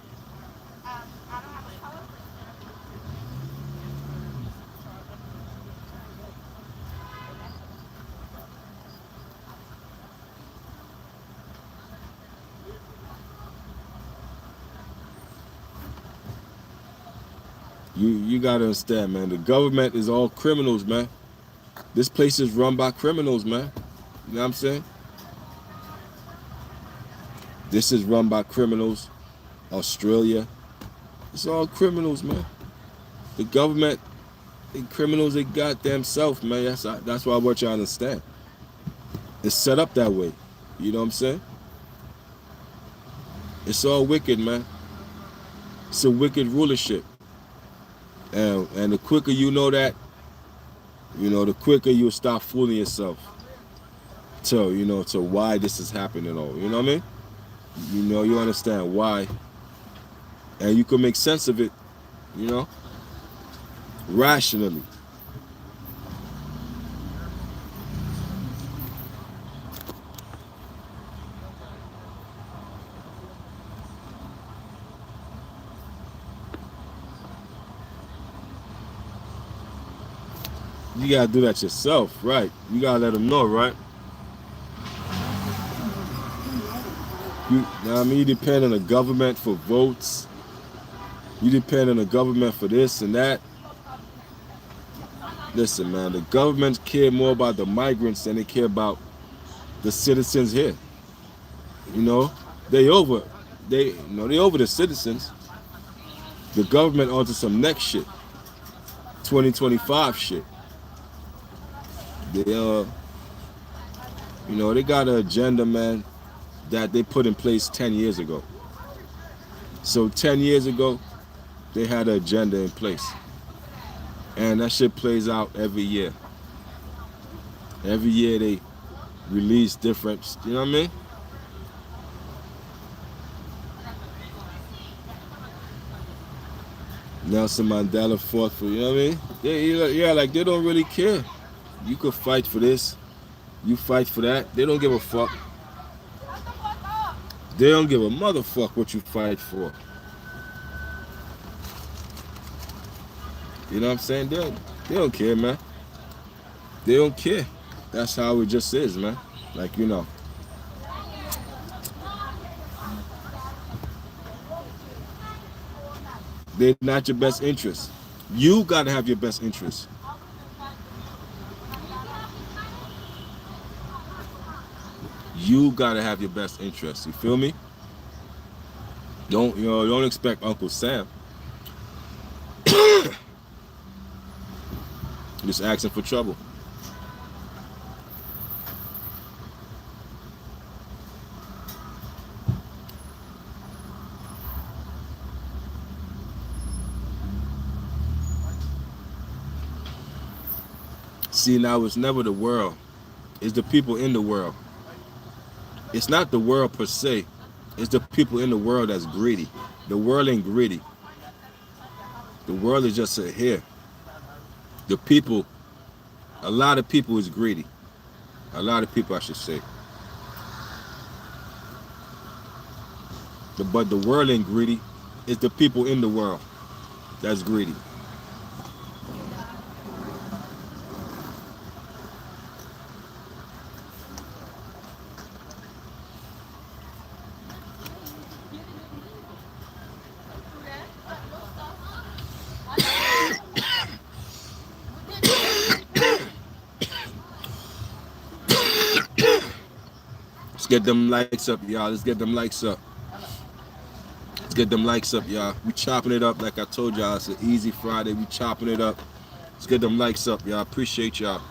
You gotta understand, man. The government is all criminals, man. This place is run by criminals, man. You know what I'm saying? This is run by criminals. Australia. It's all criminals, man. The government, the criminals, they goddamn self, man. That's why I want you to understand. It's set up that way. You know what I'm saying? It's all wicked, man. It's a wicked rulership. And the quicker you know that, the quicker you'll stop fooling yourself to why this is happening all. You know what I mean? You understand why. And you can make sense of it, rationally. You gotta do that yourself, right? You gotta let them know, right? You depend on the government for votes. You depend on the government for this and that. Listen, man, the government care more about the migrants than they care about the citizens here. They over the citizens. The government onto some next shit. 2025 shit. They they got an agenda, man, that they put in place 10 years ago. So 10 years ago, they had an agenda in place. And that shit plays out every year. Every year they release different, you know what I mean? Nelson Mandela fought for, you know what I mean? Yeah, like they don't really care. You could fight for this, you fight for that. They don't give a fuck. They don't give a motherfuck what you fight for. You know what I'm saying? They don't care, man. They don't care. That's how it just is, man. Like, they're not your best interest. You gotta have your best interest. You gotta have your best interest. You feel me? Don't expect Uncle Sam. Just asking for trouble. See, now it's never the world. It's the people in the world. It's not the world per se. It's the people in the world that's greedy. The world ain't greedy. The world is just here. The people, a lot of people is greedy. A lot of people, I should say. But the world ain't greedy. It's the people in the world that's greedy. Let's get them likes up, y'all. Let's get them likes up. Let's get them likes up, y'all. We chopping it up like I told y'all. It's an easy Friday. We chopping it up. Let's get them likes up, y'all. Appreciate y'all.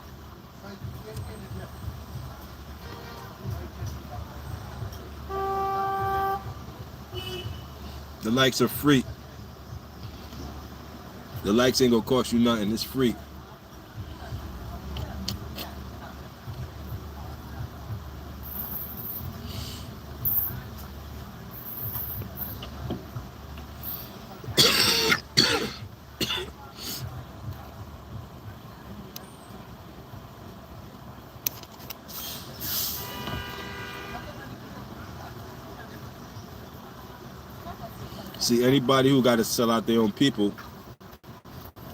The likes are free. The likes ain't gonna cost you nothing. It's free. See, anybody who got to sell out their own people,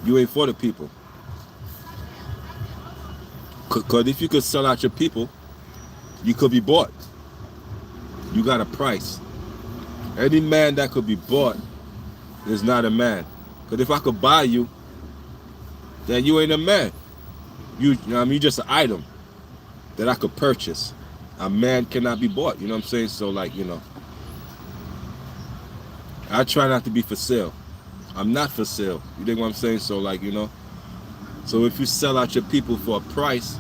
you ain't for the people. Because if you could sell out your people, you could be bought. You got a price. Any man that could be bought is not a man. Because if I could buy you, then you ain't a man. You know what I mean? You're just an item that I could purchase. A man cannot be bought. You know what I'm saying? So, like, I try not to be for sale. I'm not for sale. You dig what I'm saying? So, like, so if you sell out your people for a price,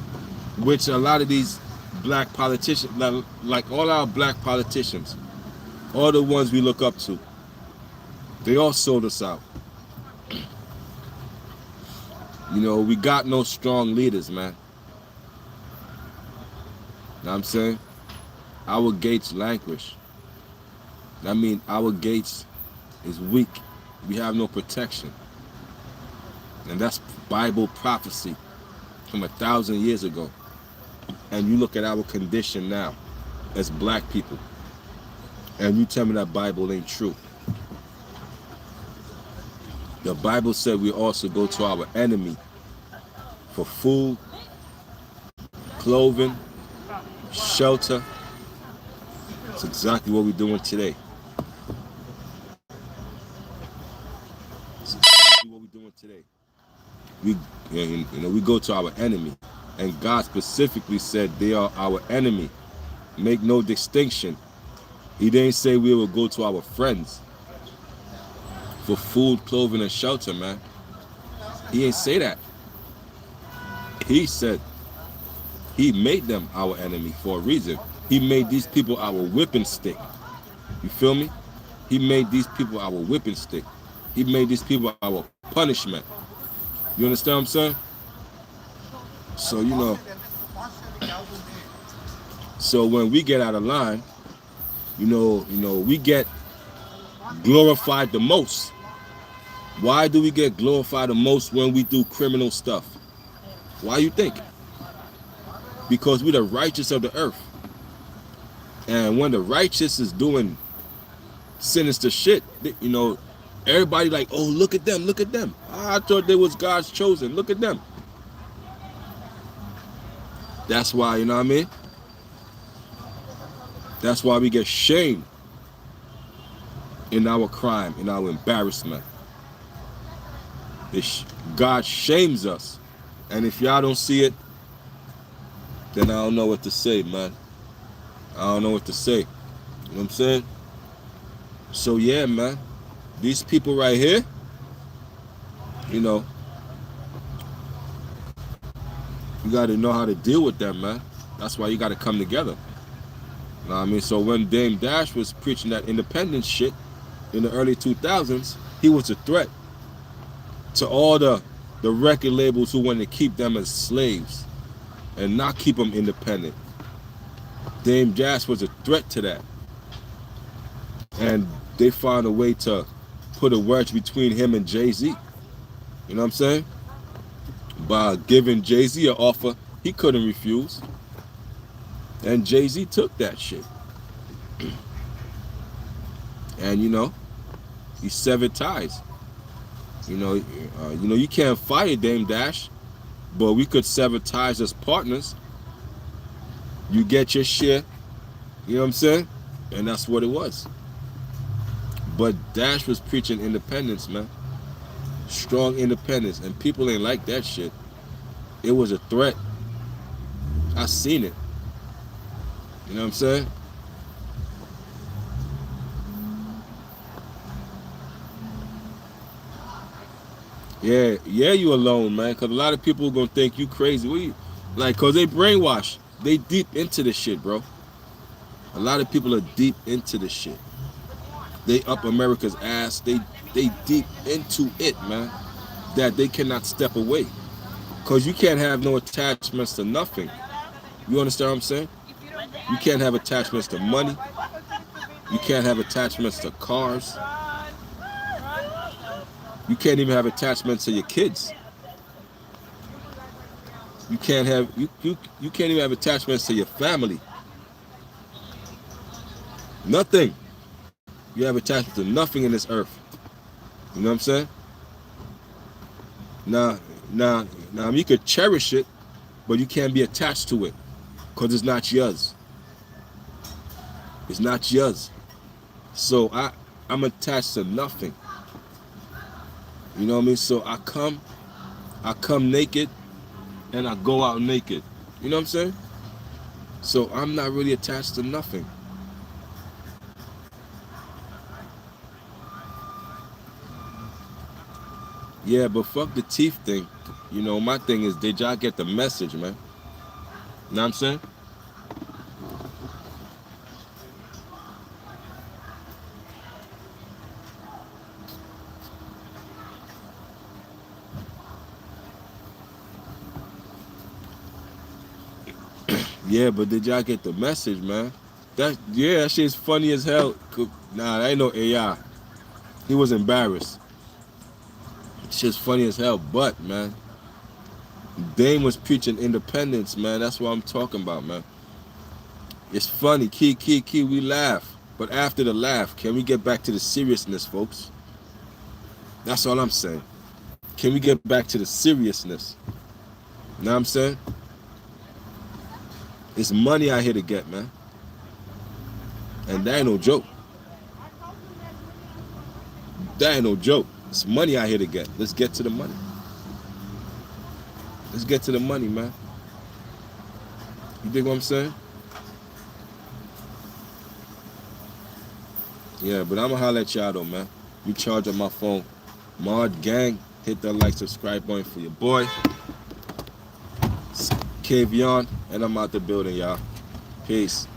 which a lot of these black politicians, like all our black politicians, all the ones we look up to, they all sold us out. We got no strong leaders, man. Know what I'm saying? Our gates languish. I mean, our gates is weak. We have no protection. And that's Bible prophecy from 1,000 years ago. And you look at our condition now as black people, and you tell me that Bible ain't true. The Bible said we also go to our enemy for food, clothing, shelter. That's exactly what we're doing today. That's exactly what we're doing today. We go to our enemy, and God specifically said they are our enemy. Make no distinction. He didn't say we will go to our friends for food, clothing, and shelter, man. He didn't say that. He said he made them our enemy for a reason. He made these people our whipping stick. You feel me? He made these people our whipping stick. He made these people our punishment. You understand what I'm saying? So, so when we get out of line, we get glorified the most. Why do we get glorified the most when we do criminal stuff? Why you think? Because we're the righteous of the earth. And when the righteous is doing sinister shit, you know, everybody like, oh, look at them, look at them. I thought they was God's chosen. Look at them. That's why, you know what I mean? That's why we get shamed in our crime, in our embarrassment. God shames us. And if y'all don't see it, then I don't know what to say, man. I don't know what to say. You know what I'm saying? So yeah, man. These people right here, you know, you got to know how to deal with them, man. That's why you got to come together. You know what I mean? So when Dame Dash was preaching that independence shit in the early 2000s, he was a threat to all the record labels who wanted to keep them as slaves and not keep them independent. Dame Dash was a threat to that. And they found a way to put a wedge between him and Jay-Z. You know what I'm saying? By giving Jay-Z an offer he couldn't refuse. And Jay-Z took that shit. And you know, he severed ties. You know, you can't fire Dame Dash, but we could sever ties as partners. You get your share, you know what I'm saying? And that's what it was. But Dash was preaching independence, man. Strong independence. And people ain't like that shit. It was a threat. I seen it. You know what I'm saying? Yeah, you alone, man. Because a lot of people are going to think you crazy. Because they brainwashed. They deep into this shit, bro. A lot of people are deep into this shit. They up America's ass. They deep into it, man. That they cannot step away. Because you can't have no attachments to nothing. You understand what I'm saying? You can't have attachments to money. You can't have attachments to cars. You can't even have attachments to your kids. You can't have you can't even have attachments to your family. Nothing. You have attachments to nothing in this earth. You know what I'm saying? Now you could cherish it, but you can't be attached to it because it's not yours. It's not yours. So I'm attached to nothing. You know what I mean? So I come naked and I go out naked. You know what I'm saying? So I'm not really attached to nothing. Yeah, but fuck the teeth thing. You know, my thing is, did y'all get the message, man? You know what I'm saying? Yeah, but did y'all get the message, man? That shit's funny as hell. Nah, that ain't no AI. He was embarrassed. Shit's funny as hell, but man, Dame was preaching independence, man. That's what I'm talking about, man. It's funny, key, we laugh. But after the laugh, can we get back to the seriousness, folks? That's all I'm saying. Can we get back to the seriousness? You know what I'm saying? It's money out here to get, man. And that ain't no joke. That ain't no joke. It's money out here to get. Let's get to the money. Let's get to the money, man. You dig what I'm saying? Yeah, but I'm going to holler at y'all, though, man. You charge up my phone. Mod Gang, hit that like, subscribe button for your boy. Kavion, and I'm out the building, y'all. Peace.